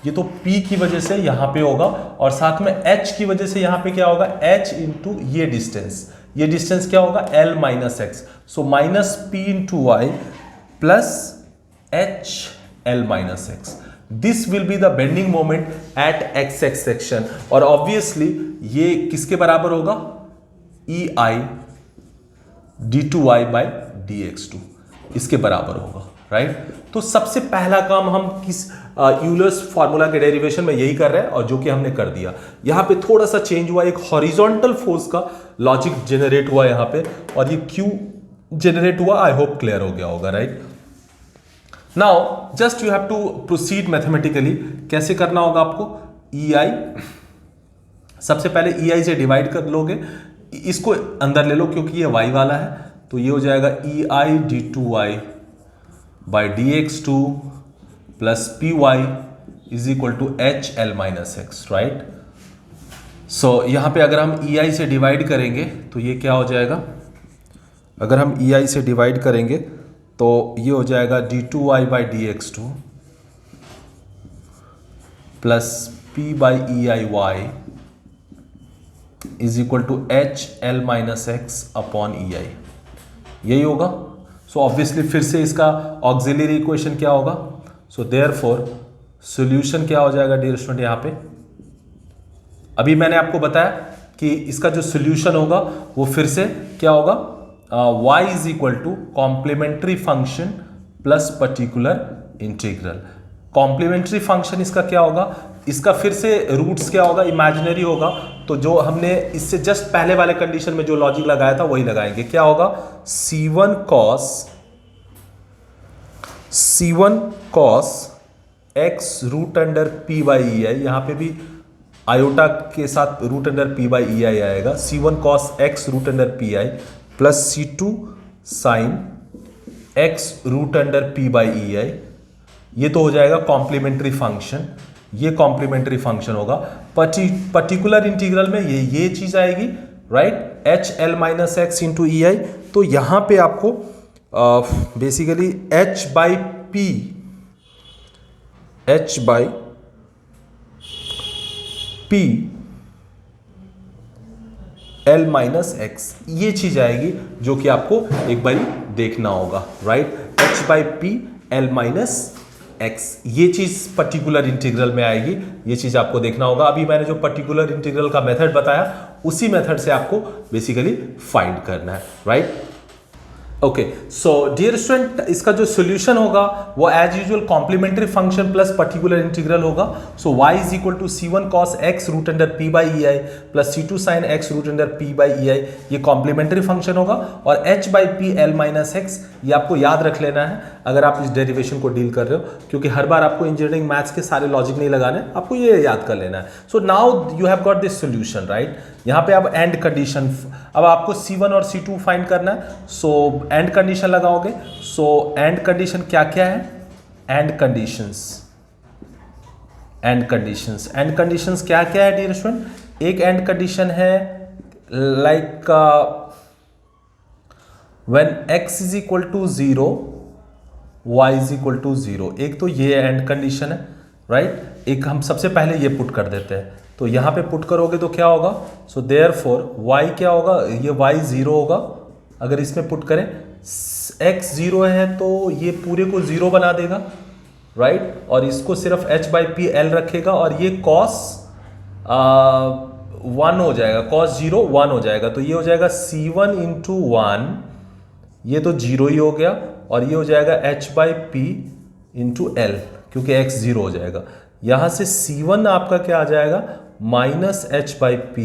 ये तो P की वजह से यहां पे होगा और साथ में H की वजह से यहां पे क्या होगा, H इंटू ये डिस्टेंस क्या होगा, L minus X. So -P into Y plus H L minus X, this will be the bending moment at XX section. और ऑब्वियसली ये किसके बराबर होगा, EI d2y बाई dx2, इसके बराबर होगा, राइट? तो सबसे पहला काम हम किस यूलर्स फॉर्मूला के डेरिवेशन में यही कर रहे हैं और जो कि हमने कर दिया। यहां पे थोड़ा सा चेंज हुआ, एक हॉरिजॉन्टल फोर्स का लॉजिक जनरेट हुआ यहां पे और ये क्यों जनरेट हुआ आई होप क्लियर हो गया होगा, right? Now just you have to proceed mathematically. कैसे करना होगा आपको, EI सबसे पहले EI से डिवाइड कर लोगे, इसको अंदर ले लो क्योंकि ये y वाला है, तो ये हो जाएगा EI d2y by dx2 plus PY is equal to HL minus X, right? So यहां पे अगर हम EI से डिवाइड करेंगे तो ये क्या हो जाएगा, अगर हम EI से डिवाइड करेंगे तो ये हो जाएगा d2y by dx2 plus P by EIY is equal to HL minus X upon EI, यही होगा। सो ऑब्वियसली फिर से इसका ऑक्सिलरी इक्वेशन क्या होगा, सो देयरफॉर सॉल्यूशन क्या हो जाएगा डियर स्टूडेंट, यहां पे अभी मैंने आपको बताया कि इसका जो सॉल्यूशन होगा वो फिर से क्या होगा, y is equal to complementary function plus particular integral. Complementary function इसका क्या होगा, इसका फिर से रूट्स क्या होगा, इमेजिनरी होगा, तो जो हमने इससे जस्ट पहले वाले कंडीशन में जो लॉजिक लगाया था वही लगाएंगे। क्या होगा, C1 cos x root under P by EI, यहां पे भी आयोटा के साथ root under P by EI आएगा, C1 cos x root under PI plus C2 sin x root under P by EI, ये तो हो जाएगा कॉम्प्लीमेंट्री फंक्शन, ये कॉम्प्लीमेंट्री फंक्शन होगा। पर्टिकुलर इंटीग्रल में ये चीज आएगी, right, HL minus X into EI। तो यहां पे आपको basically H by P L minus X, ये चीज आएगी जो कि आपको एक बार देखना होगा, right? H by P L minus X, ये चीज पर्टिकुलर इंटीग्रल में आएगी, ये चीज आपको देखना होगा। अभी मैंने जो पर्टिकुलर इंटीग्रल का मेथड बताया उसी मेथड से आपको बेसिकली फाइंड करना है, right? Okay, so dear student, इसका जो सॉल्यूशन होगा वो as usual complementary function plus particular integral होगा। So y is equal to C1 cos x root under P by EI plus C2 sin x root under P by EI, ये complementary function होगा। और h by P L minus X, ये आपको याद रख लेना है अगर आप इस डेरिवेशन को डील कर रहे हो, क्योंकि हर बार आपको इंजीनियरिंग मैथ्स के सारे लॉजिक नहीं लगाने, आपको ये याद कर लेना है। So now you have got this solution, right? यहाँ पे अब एंड कंडीशन, अब आपको C1 और C2 फाइंड करना है, सो एंड कंडीशन लगाओगे। सो एंड कंडीशन क्या क्या है, एंड कंडीशंस क्या क्या है डियर स्टूडेंट? एक एंड कंडीशन है like when x is equal to 0 y is equal to 0, एक तो ये एंड कंडीशन है, राइट? एक हम सबसे पहले ये पुट कर देते हैं, तो यहां पे पुट करोगे तो क्या होगा, सो देयरफॉर y क्या होगा, ये y 0 होगा। अगर इसमें पुट करें x 0 है तो ये पूरे को 0 बना देगा, राइट? और इसको सिर्फ h बाई P L रखेगा और ये cos 1 हो जाएगा, cos 0 1 हो जाएगा, तो ये हो जाएगा C1 इंटू 1, ये तो 0 ही हो गया, और ये हो जाएगा h/p इंटू एल, क्योंकि x 0 हो जाएगा। यहाँ से C1 आपका क्या आ जाएगा, minus h/p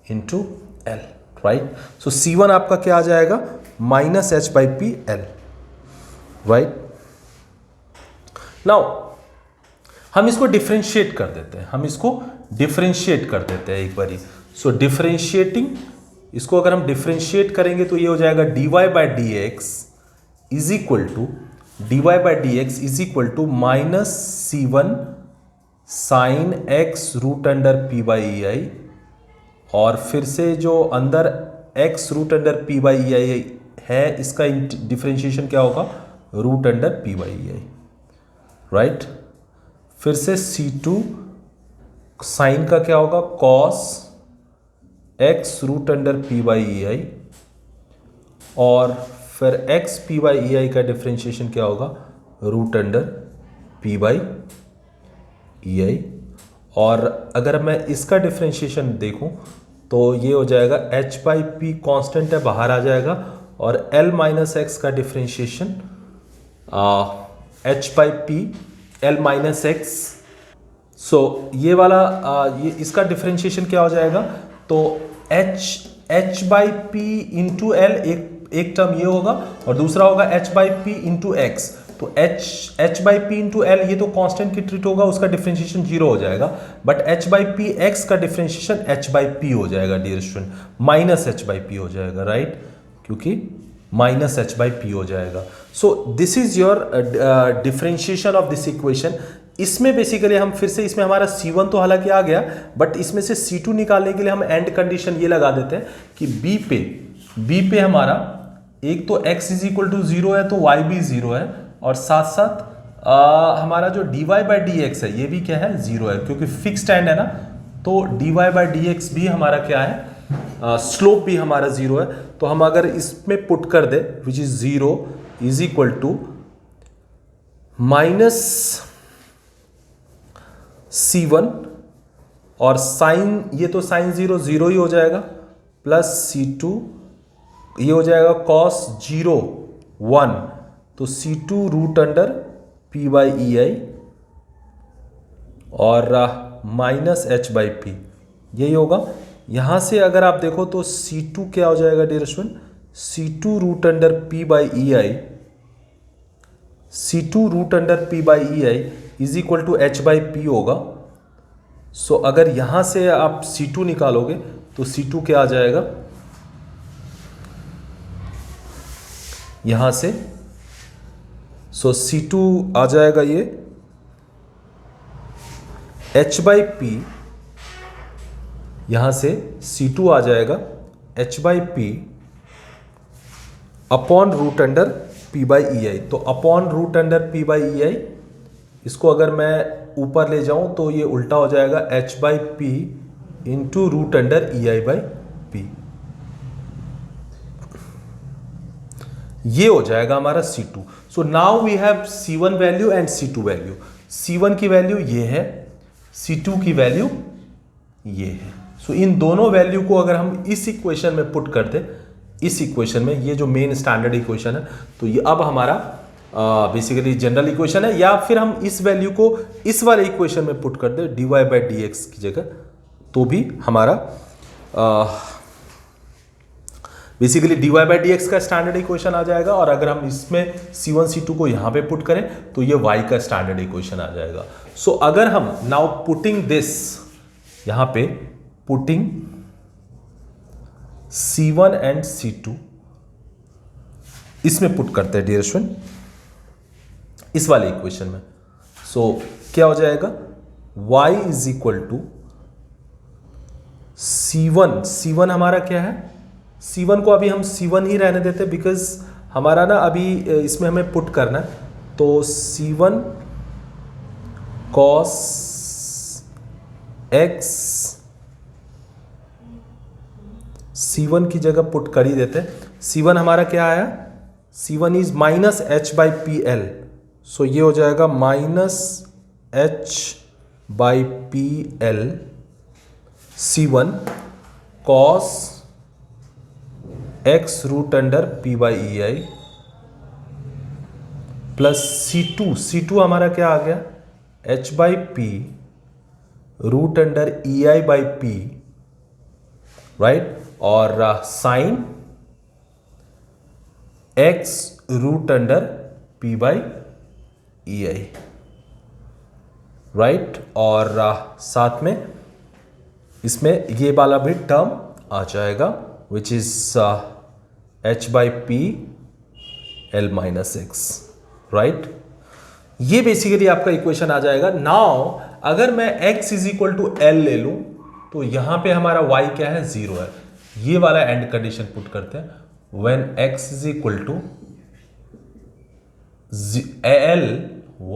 into L, right. So C1 आपका क्या आ जाएगा, minus h/p L, right. Now हम इसको डिफरेंशिएट कर देते हैं, एक बारी। सो डिफरेंशिएटिंग, इसको अगर हम डिफरेंशिएट करेंगे तो ये हो जाएगा dy/dx is equal to minus C1 sine x root under p/ei, और फिर से जो अंदर x रूट अंडर p/ei है, इसका डिफरेंशिएशन क्या होगा, रूट अंडर p/ei, राइट। फिर से C2 साइन का क्या होगा, cos x root under p/ei, और फिर x p/ei का डिफरेंशिएशन क्या होगा, रूट अंडर p/ei। और अगर मैं इसका डिफरेंशिएशन देखूं तो ये हो जाएगा h/p कांस्टेंट है, बाहर आ जाएगा, और l माइनस एक्स का differentiation h/p l minus X. So ये वाला ये इसका डिफरेंशिएशन क्या हो जाएगा, तो h/p इंटू एल, एक टर्म ये होगा, और दूसरा होगा h/p इंटू एक्स। तो h/p इंटू एल ये तो कांस्टेंट की ट्रीट होगा, उसका डिफरेंशिएशन 0 हो जाएगा, बट h/p x का डिफरेंशिएशन h/p हो जाएगा डियर स्टूडेंट, माइनस h/p हो जाएगा, राइट, क्योंकि माइनस h/p हो जाएगा। सो this is your differentiation of this equation. इसमें बेसिकली हम फिर से, इसमें हमारा C1 तो हालांकि आ गया, बट इसमें से C2 निकालने के लिए हम एंड कंडीशन ये लगा देते हैं कि B पे हमारा एक तो x इज इक्वल टू 0 है, तो y भी 0 है, और साथ साथ हमारा जो dy/dx है ये भी क्या है, 0 है, क्योंकि फिक्स स्टैंड है ना, तो dy/dx भी हमारा क्या है, स्लोप भी हमारा 0 है। तो हम अगर इसमें पुट कर दे which is 0 is equal to minus C1, और साइन, ये तो साइन 0 ही हो जाएगा, प्लस C2, ये हो जाएगा cos 0 1, तो C2 रूट अंडर p/ei, और माइनस h/p, यही होगा। यहां से अगर आप देखो तो C2 क्या हो जाएगा dear student, C2 root under p/ei, C2 root under p/ei is equal to h/p होगा। सो अगर यहां से आप C2 निकालोगे तो C2 क्या आ जाएगा, यहां से, सो C2 आ जाएगा ये h/p, यहां से C2 आ जाएगा h/p upon root under p/ei। तो अपॉन रूट अंडर p/ei, इसको अगर मैं ऊपर ले जाऊं तो ये उल्टा हो जाएगा h/p into root under ei/p, ये हो जाएगा हमारा C2। So now we have C1 value and C2 value. C1 की वैल्यू ये है, C2 की वैल्यू ये है। सो इन दोनों वैल्यू को अगर हम इस इक्वेशन में पुट करते, इस इक्वेशन में, ये जो मेन स्टैंडर्ड इक्वेशन है, तो ये अब हमारा बेसिकली जनरल इक्वेशन है, या फिर हम इस वैल्यू को इस वाले इक्वेशन में पुट कर दे dy/dx की जगह, तो भी हमारा बेसिकली dy/dx का स्टैंडर्ड इक्वेशन आ जाएगा। और अगर हम इसमें C1 C2 को यहां पे पुट करें तो ये y का स्टैंडर्ड इक्वेशन आ जाएगा। सो अगर हम नाउ पुटिंग दिस, यहां पे पुटिंग C1 एंड C2 इसमें पुट करते हैं डियर स्टूडेंट, इस वाले इक्वेशन में। सो क्या हो जाएगा, y is equal to C1 हमारा क्या है, C1 को अभी हम C1 ही रहने देते बिकॉज हमारा ना अभी इसमें हमें पुट करना है। तो C1 cos x, C1 की जगह पुट कर ही देते। C1 हमारा क्या आया, C1 इज माइनस h/pl, सो ये हो जाएगा minus h/pl C1 cos x root under P by E I plus C2 हमारा क्या आ गया, H by P root under E I by P, right, और sine x root under P by E I, right, और साथ में इसमें ये वाला भी टर्म आ जाएगा which is H by P L minus X, right. ये बेसिकली आपका इक्वेशन आ जाएगा। नाउ अगर मैं x is equal to L ले लूं तो यहां पे हमारा y क्या है, 0 है। ये वाला एंड कंडीशन पुट करते हैं, when x is equal to L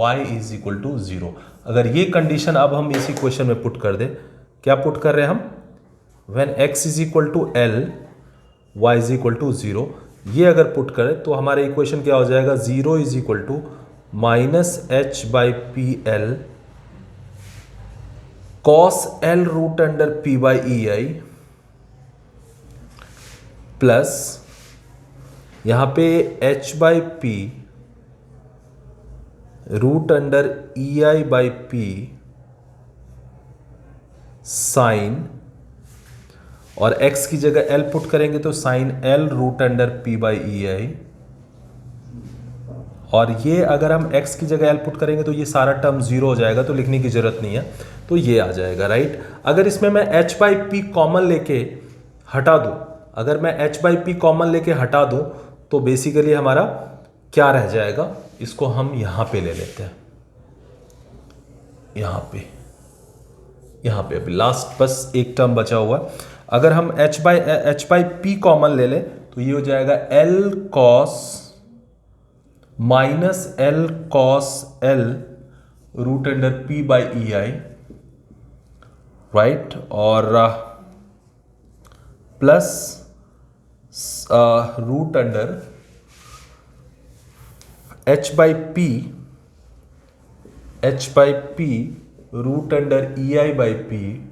y is equal to 0। अगर ये कंडीशन अब हम इस इक्वेशन में पुट कर दे, क्या पुट कर रहे हैं हम, when x is equal to L y is equal to 0, ये अगर पुट करें तो हमारे इक्वेशन क्या हो जाएगा, 0 is equal to minus H by P L cos L root under P by E I plus यहां पे H by P root under E I by P sine, और x की जगह l पुट करेंगे तो sine l root under p by E I, और ये अगर हम x की जगह l पुट करेंगे तो ये सारा टर्म 0 हो जाएगा, तो लिखने की जरूरत नहीं है, तो ये आ जाएगा, राइट। अगर इसमें मैं h बाई पी कॉमन लेके हटा दूं, अगर मैं h बाई पी कॉमन लेके हटा दूं तो बेसिकली हमारा क्या रह जाएगा, इसको हम यहां पे ले लेते हैं, यहां पे अभी लास्ट बस एक टर्म बचा हुआ है। अगर हम h बाई पी कॉमन ले लें तो ये हो जाएगा l cos minus l cos l root under p by E I, right, और plus root under h by P root under E I by P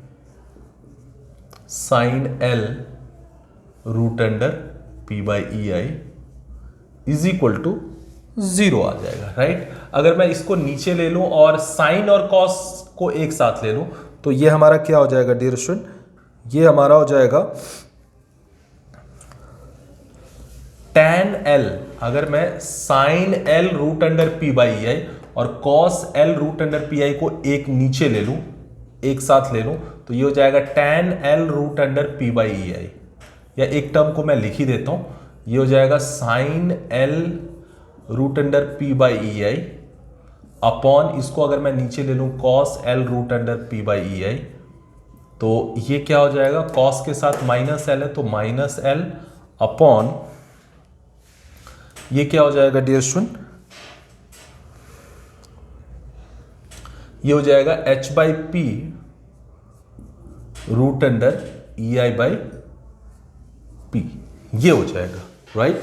sine l root under p by E I is equal to 0 आ जाएगा, right. अगर मैं इसको नीचे ले लूं और साइन और कॉस को एक साथ ले लूं तो ये हमारा क्या हो जाएगा डियर स्टूडेंट, ये हमारा हो जाएगा tan l। अगर मैं sine l root under p by E I और cos l root under P I को एक नीचे ले लूं, एक साथ ले लूं, तो ये हो जाएगा tan l root under p by E I, या एक टर्म को मैं लिख ही देता हूं, ये हो जाएगा sine l root under p by E I upon, इसको अगर मैं नीचे ले लूं cos l root under p by E I, तो ये क्या हो जाएगा, कॉस के साथ माइनस l है तो माइनस l अपॉन, ये क्या हो जाएगा डियर स्टूडेंट, ये हो जाएगा h by P root under E I by P, ये हो जाएगा, right.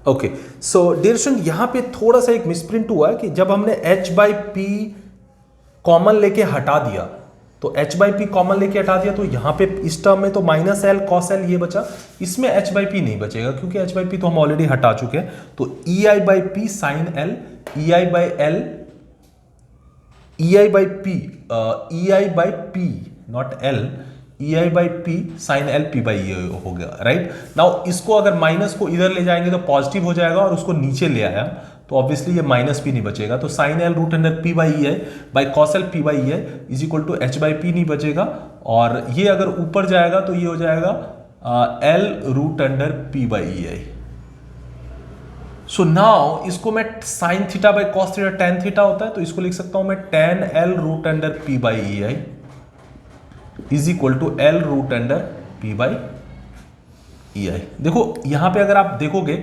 Okay, so dear student यहां पे थोड़ा सा एक मिसप्रिंट हुआ है कि जब हमने h बाई पी कॉमन लेके हटा दिया, तो h बाई पी कॉमन लेके हटा दिया तो यहां पे इस टर्म में तो माइनस एल कॉस एल ये बचा, इसमें h बाई पी नहीं बचेगा क्योंकि h बाई पी तो हम ऑलरेडी हटा चुके हैं। तो E I by P sine L, E I by L, E I by P not L, E I by P sine L P by A हो गया, राइट। नाउ इसको अगर माइनस को इधर ले जाएंगे तो पॉजिटिव हो जाएगा, और उसको नीचे ले आया तो ऑब्वियसली ये माइनस पी नहीं बचेगा, तो sine L root under P by E I by cos L P by E I is equal to H by P नहीं बचेगा, और ये अगर ऊपर जाएगा तो ये हो जाएगा L root under P by E I. So now इसको मैं sine theta by cos theta tan theta होता है तो इसको लिख सकता हूं मैं tan L root under P by E I is equal to L root under P by E I. देखो यहां पे अगर आप देखोगे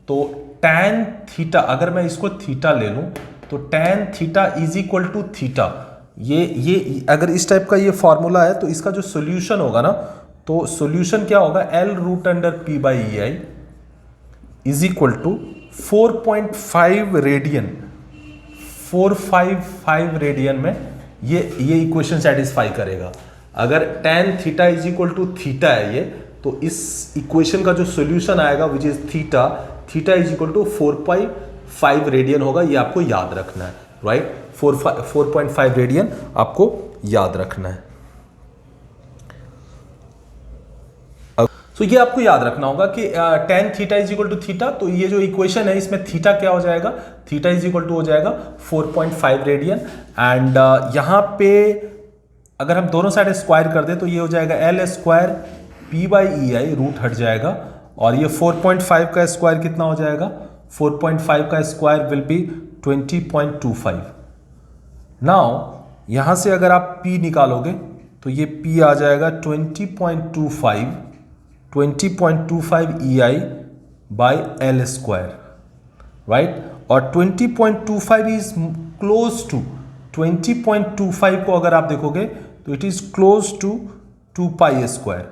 तो tan थीटा, अगर मैं इसको थीटा ले लूं तो tan theta is equal to theta, ये अगर इस टाइप का ये फॉर्मूला है तो इसका जो सोल्यूशन होगा ना, तो सोल्यूशन क्या होगा, L root under P by E I is equal to 4.5 radian, 455 radian में ये इक्वेशन सेटिस्फाई करेगा। अगर tan theta is equal to theta है ये, तो इस इक्वेशन का जो सोल्यूशन आएगा which is theta is equal to 4.5 radian होगा। ये आपको याद रखना है, राइट। 4.5 रेडियन आपको याद रखना है। तो ये आपको याद रखना होगा कि tan theta is equal to theta, तो ये जो इक्वेशन है इसमें थीटा क्या हो जाएगा, थीटा इज इक्वल टू हो जाएगा 4.5 रेडियन। एंड यहाँ पे अगर हम दोनों साइड स्क्वायर कर दें तो ये हो जाएगा L square P by E I, root हट जाएगा, और ये 4.5 का स्क्वायर कितना हो जाएगा, 4.5 का स्क्वायर विल बी 20.25। नाउ यहाँ से अगर आप p निकालोगे तो ये p आ जाएगा 20.25 EI by L square, right. और 20.25 इज क्लोज टू 20.25 को अगर आप देखोगे तो it is close to 2 pi square,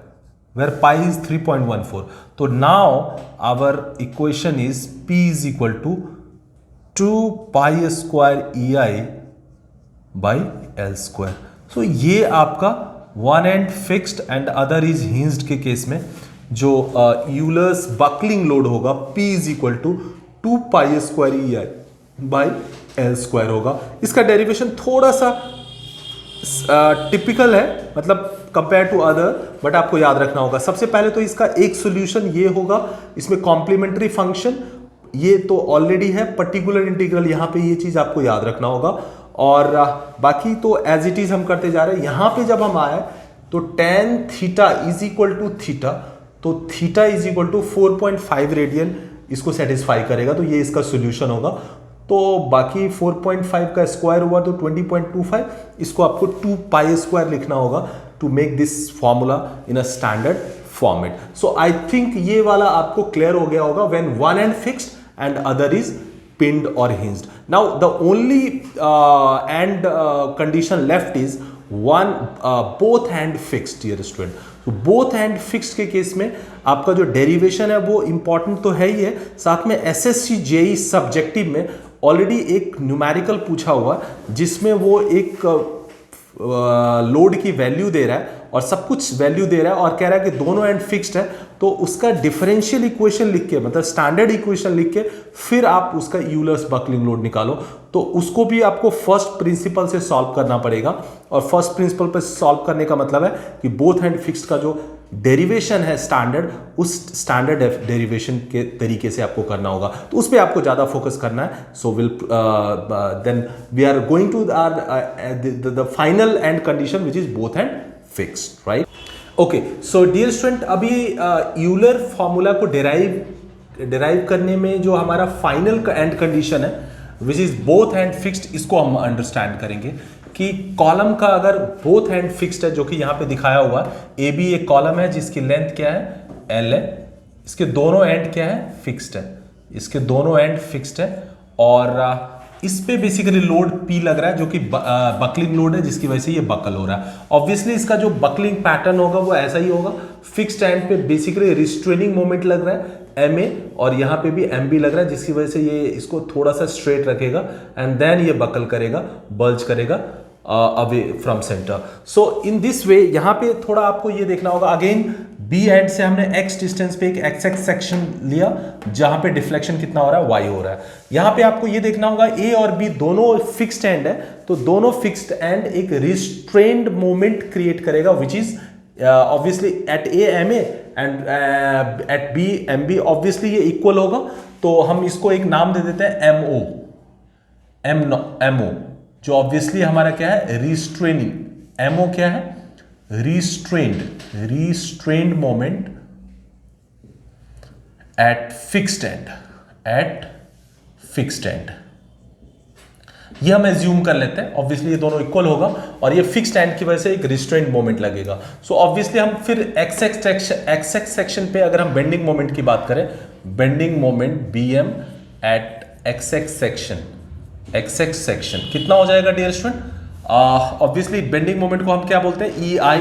where pi is 3.14। तो now our equation is p is equal to 2 pi square EI by L square. So ये आपका one end fixed end other is hinged के case में जो Euler's buckling load होगा P is equal to 2 pi square EI by L square होगा। इसका derivation थोड़ा सा टिपिकल है, मतलब कंपेयर टू अदर, बट आपको याद रखना होगा। सबसे पहले तो इसका एक सॉल्यूशन ये होगा, इसमें कॉम्प्लीमेंट्री फंक्शन ये तो ऑलरेडी है, पर्टिकुलर इंटीग्रल यहाँ पे ये चीज आपको याद रखना होगा। और बाकी तो एज इट इज हम करते जा रहे हैं। यहाँ पे जब हम आए तो tan theta is equal to theta, तो theta is equal to 4.5 radian इसको सेटिस्फाई करेगा, तो ये इसका सोल्यूशन होगा। तो बाकी 4.5 का स्क्वायर हुआ तो 20.25, इसको आपको 2 पाई स्क्वायर लिखना होगा to make this formula in a standard format. So I think ये वाला आपको क्लियर हो गया होगा, when one end fixed end other is pinned or hinged. Now the only and condition left is one both hand fixed, dear student. तो both hand fixed के case में आपका जो डेरिवेशन है वो इंपॉर्टेंट तो है ही है, साथ में एसएससी जेई सब्जेक्टिव में ऑलरेडी एक न्यूमेरिकल पूछा हुआ जिसमें वो एक लोड की वैल्यू दे रहा है और सब कुछ वैल्यू दे रहा है और कह रहा है कि दोनों एंड फिक्स्ड है, तो उसका डिफरेंशियल इक्वेशन लिख के, मतलब स्टैंडर्ड इक्वेशन लिख के फिर आप उसका यूलर्स बकलिंग लोड निकालो। तो उसको भी आपको फर्स्ट प्रिंसिपल से सॉल्व करना पड़ेगा, और फर्स्ट प्रिंसिपल पर सॉल्व करने का मतलब है कि बोथ हैंड फिक्स्ड का जो डेरिवेशन है स्टैंडर्ड, उस स्टैंडर्ड डेरिवेशन के तरीके से आपको करना होगा, तो उस पर आपको ज़्यादा फोकस करना है। So will then we are going to the final end condition which is both hand fixed, right. Okay, so dear student, अभी यूलर फॉर्मूला को डिराइव करने में जो हमारा फाइनल एंड कंडीशन है which is both hand fixed, इसको हम understand करेंगे कि कॉलम का अगर बोथ हैंड फिक्स्ड है, जो कि यहाँ पे दिखाया हुआ है, ए बी एक कॉलम है जिसकी लेंथ क्या है, एल है, इसके दोनों एंड क्या है, फिक्स्ड है, इसके दोनों एंड फिक्स्ड है, और इस पे बेसिकली लोड P लग रहा है जो कि बकलिंग लोड है, जिसकी वजह से ये बकल हो रहा है। ऑब्वियसली इसका जो बकलिंग पैटर्न होगा वो ऐसा ही होगा, फिक्स्ड एंड पे बेसिकली रिस्ट्रेनिंग मोमेंट लग रहा है MA, और यहाँ पे भी MB लग रहा है, जिसकी वजह से ये इसको थोड़ा सा स्ट्रेट रखेगा एंड देन ये बकल करेगा, बल्ज करेगा away from centre. So in this way यहाँ पे थोड़ा आपको ये देखना होगा, अगेन बी एंड से हमने x डिस्टेंस पे एक x सेक्शन लिया जहां पे डिफ्लेक्शन कितना हो रहा है, y हो रहा है। यहाँ पे आपको ये देखना होगा A और B दोनों फिक्स्ड एंड है, तो दोनों फिक्स्ड एंड एक रिस्ट्रेन्ड मोमेंट क्रिएट करेगा which is obviously at A MA and at B MB, obviously ये इक्वल होगा, तो हम इसको एक नाम दे देते हैं MO, जो ऑब्वियसली हमारा क्या है, रिस्ट्रेनिंग। MO क्या है, restrained moment at fixed end, ये हम एज्यूम कर लेते हैं। ऑब्वियसली ये दोनों इक्वल होगा और ये फिक्स्ड एंड की वजह से एक रिस्ट्रेंड मोमेंट लगेगा। सो ऑब्वियसली हम फिर एक्स सेक्शन पे अगर हम बेंडिंग मोमेंट की बात करें, bending moment BM at X section कितना हो जाएगा dear student? Obviously bending moment को हम क्या बोलते हैं, EI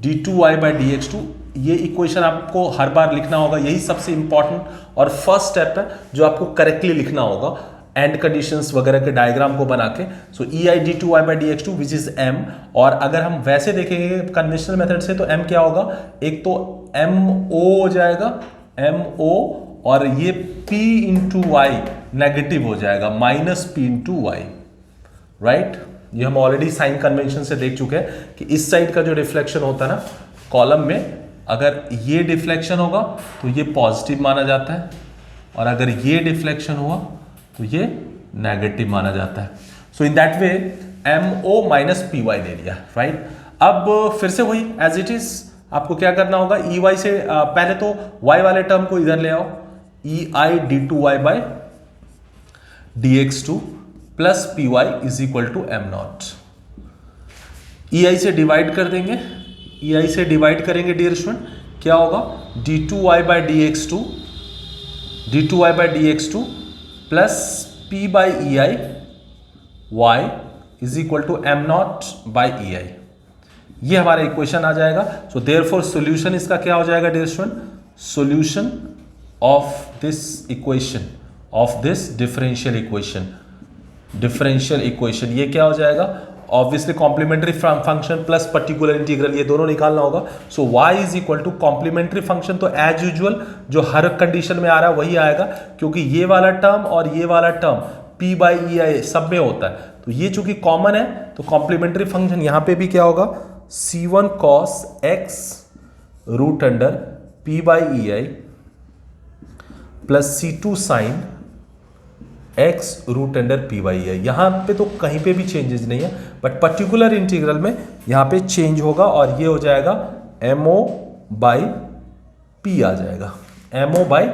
d2y by dx2। ये इक्वेशन आपको हर बार लिखना होगा, यही सबसे इंपॉर्टेंट और फर्स्ट स्टेप है जो आपको करेक्टली लिखना होगा। एंड कंडीशंस वगैरह के डायग्राम को बना के। सो ei/d2y/dx2 विच इज m, और अगर हम वैसे देखेंगे कन्वेंशनल मेथड से तो m क्या होगा, एक तो mo हो जाएगा, mo, और ये p इंटू वाई नेगेटिव हो जाएगा, -p इंटू वाई, राइट। ये हम ऑलरेडी साइन कन्वेंशन से देख चुके हैं कि इस साइड का जो डिफ्लेक्शन होता है ना कॉलम में, अगर ये डिफ्लेक्शन होगा तो ये पॉजिटिव माना जाता है, और अगर ये डिफ्लेक्शन हुआ तो ये नेगेटिव माना जाता है। So in that way mo minus P Y ले लिया, राइट। अब फिर से वही एज इट इज आपको क्या करना होगा, ई वाई से पहले तो y वाले टर्म को इधर ले आओ, ei/d2y/dx2 plus P Y is equal to M not. E I से डिवाइड कर देंगे, ई आई से डिवाइड करेंगे डियर स्टूडेंट, क्या होगा, d2y/dx2 plus p by E I Y is equal to M not by E I. ये हमारा equation आ जाएगा। सो देयरफॉर सॉल्यूशन इसका क्या हो जाएगा dear student, solution of this equation, of this differential equation, ये क्या हो जाएगा, obviously complementary function plus particular integral, ये दोनों निकालना होगा। So y is equal to complementary function, तो एज यूजुअल जो हर कंडीशन में आ रहा है वही आएगा, क्योंकि ये वाला टर्म और ये वाला टर्म p बाई ई आई सब में होता है, तो ये चूंकि कॉमन है तो कॉम्प्लीमेंट्री फंक्शन यहां पे भी क्या होगा, c1 cos x root under p by E I plus c2 sin x root under P by है। यहाँ पे तो कहीं पे भी चेंजेस नहीं है, बट पर्टिकुलर इंटीग्रल में यहाँ पे चेंज होगा, और ये हो जाएगा mo बाई पी आ जाएगा, mo बाई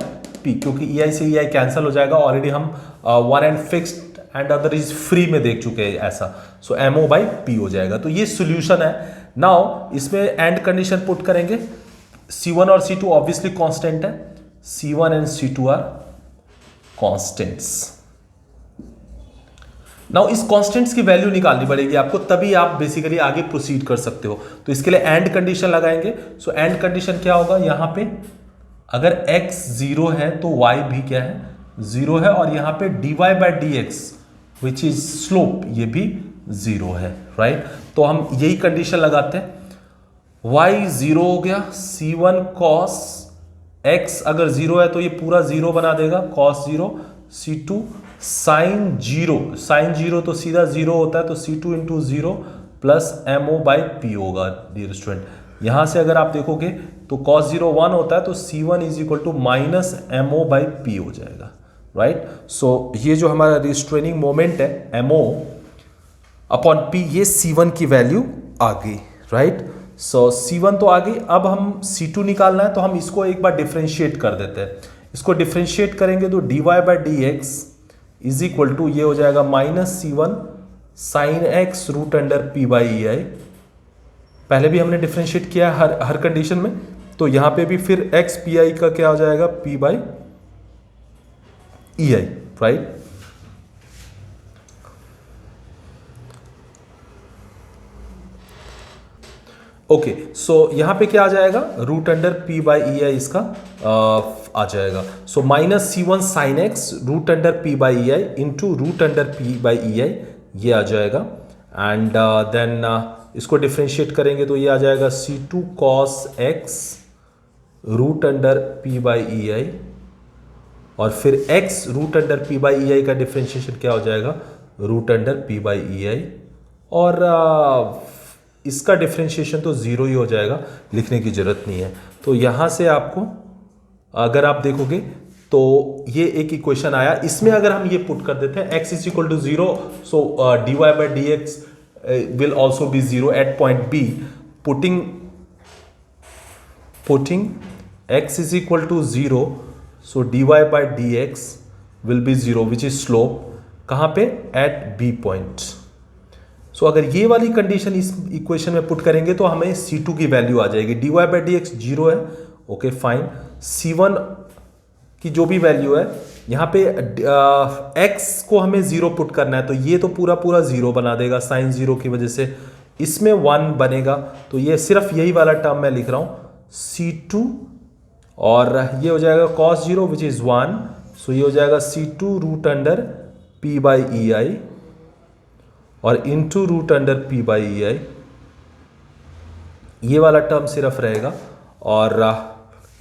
पी, क्योंकि ई आई से ई आई कैंसिल हो जाएगा। ऑलरेडी हम one end fixed end other is free में देख चुके हैं ऐसा। सो mo बाई पी हो जाएगा, तो ये सोल्यूशन है। नाउ इसमें एंड कंडीशन पुट करेंगे, c1 और c2 ऑब्वियसली कांस्टेंट है, c1 and c2 are constants. Now इस कांस्टेंट्स की वैल्यू निकालनी पड़ेगी आपको, तभी आप बेसिकली आगे प्रोसीड कर सकते हो। तो इसके लिए एंड कंडीशन लगाएंगे। सो एंड कंडीशन क्या होगा, यहां पे अगर x 0 है तो y भी क्या है, 0 है, और यहां पे dy/dx विच इज स्लोप, ये भी 0 है, राइट। तो हम यही कंडीशन लगाते हैं, y 0 हो गया, c1 cos x अगर 0 है तो ये पूरा 0 बना देगा, cos 0, c2 साइन 0 तो सीधा 0 होता है, तो c2 into 0 plus mo by P होगा डियर स्टूडेंट। यहां से अगर आप देखोगे तो cos 0 1 होता है, तो c1 is equal to minus mo by P हो जाएगा, राइट। सो ये जो हमारा रिस्ट्रेनिंग मोमेंट है mo अपॉन p, ये c1 की वैल्यू आ गई, राइट। सो c1 तो आ गई, अब हम c2 निकालना है, तो हम इसको एक बार डिफ्रेंशिएट कर देते हैं। इसको डिफ्रेंशिएट करेंगे तो dy/dx इज इक्वल टू ये हो जाएगा -c1 sin x root under p by E I. पहले भी हमने डिफ्रेंशिएट किया हर कंडीशन में, तो यहां पे भी फिर x पी आई का क्या हो जाएगा, p by E I, right. Okay, so यहां पे क्या आ जाएगा, root under p by E I इसका आ जाएगा। So -c1 sin x root under p by E I into root under p by E I, ये आ जाएगा। एंड देन इसको डिफ्रेंशिएट करेंगे तो ये आ जाएगा c2 cos x root under p by E I, और फिर x root under p by E I का डिफ्रेंशिएशन क्या हो जाएगा, root under p by E I, और इसका डिफ्रेंशिएशन तो 0 ही हो जाएगा, लिखने की जरूरत नहीं है। तो यहां से आपको अगर आप देखोगे तो ये एक इक्वेशन आया, इसमें अगर हम ये पुट कर देते हैं x is equal to 0, so dy/dx will also be 0 at point B, putting x is equal to 0, so dy/dx will be 0 which is slope, कहां पे, एट B पॉइंट। सो अगर ये वाली कंडीशन इस इक्वेशन में पुट करेंगे तो हमें c2 की वैल्यू आ जाएगी, dy/dx 0 है, ओके फाइन। c1 की जो भी वैल्यू है, यहाँ पे x को हमें 0 पुट करना है, तो ये तो पूरा 0 बना देगा साइन 0 की वजह से, इसमें 1 बनेगा, तो ये सिर्फ यही वाला टर्म मैं लिख रहा हूँ c2, और ये हो जाएगा cos 0 विच इज 1, सो ये हो जाएगा c2 root under P by EI और into root under P by EI, ये वाला टर्म सिर्फ रहेगा। और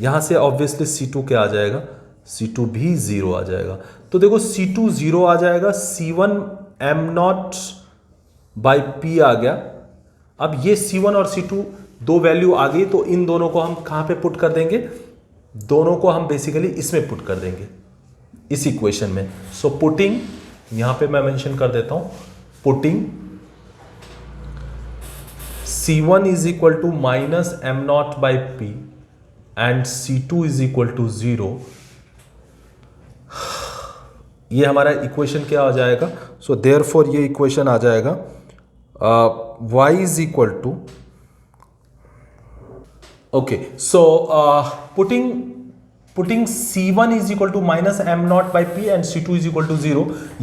यहां से ऑब्वियसली C2 क्या आ जाएगा, C2 भी 0 आ जाएगा। तो देखो C2 0 आ जाएगा, C1 m0 बाई P आ गया। अब ये C1 और C2 दो वैल्यू आ गई, तो इन दोनों को हम कहां पे पुट कर देंगे, दोनों को हम बेसिकली इसमें पुट कर देंगे, इस इक्वेशन में। सो पुटिंग, यहां पे मैं मेंशन कर देता हूं, putting C1 is equal to minus m0 by P and C2 is equal to 0, ये हमारा इक्वेशन क्या आ जाएगा। सो देयरफॉर ये इक्वेशन आ जाएगा y is equal to, okay, so putting C1 is equal to minus m0 by P and C2 is equal to 0.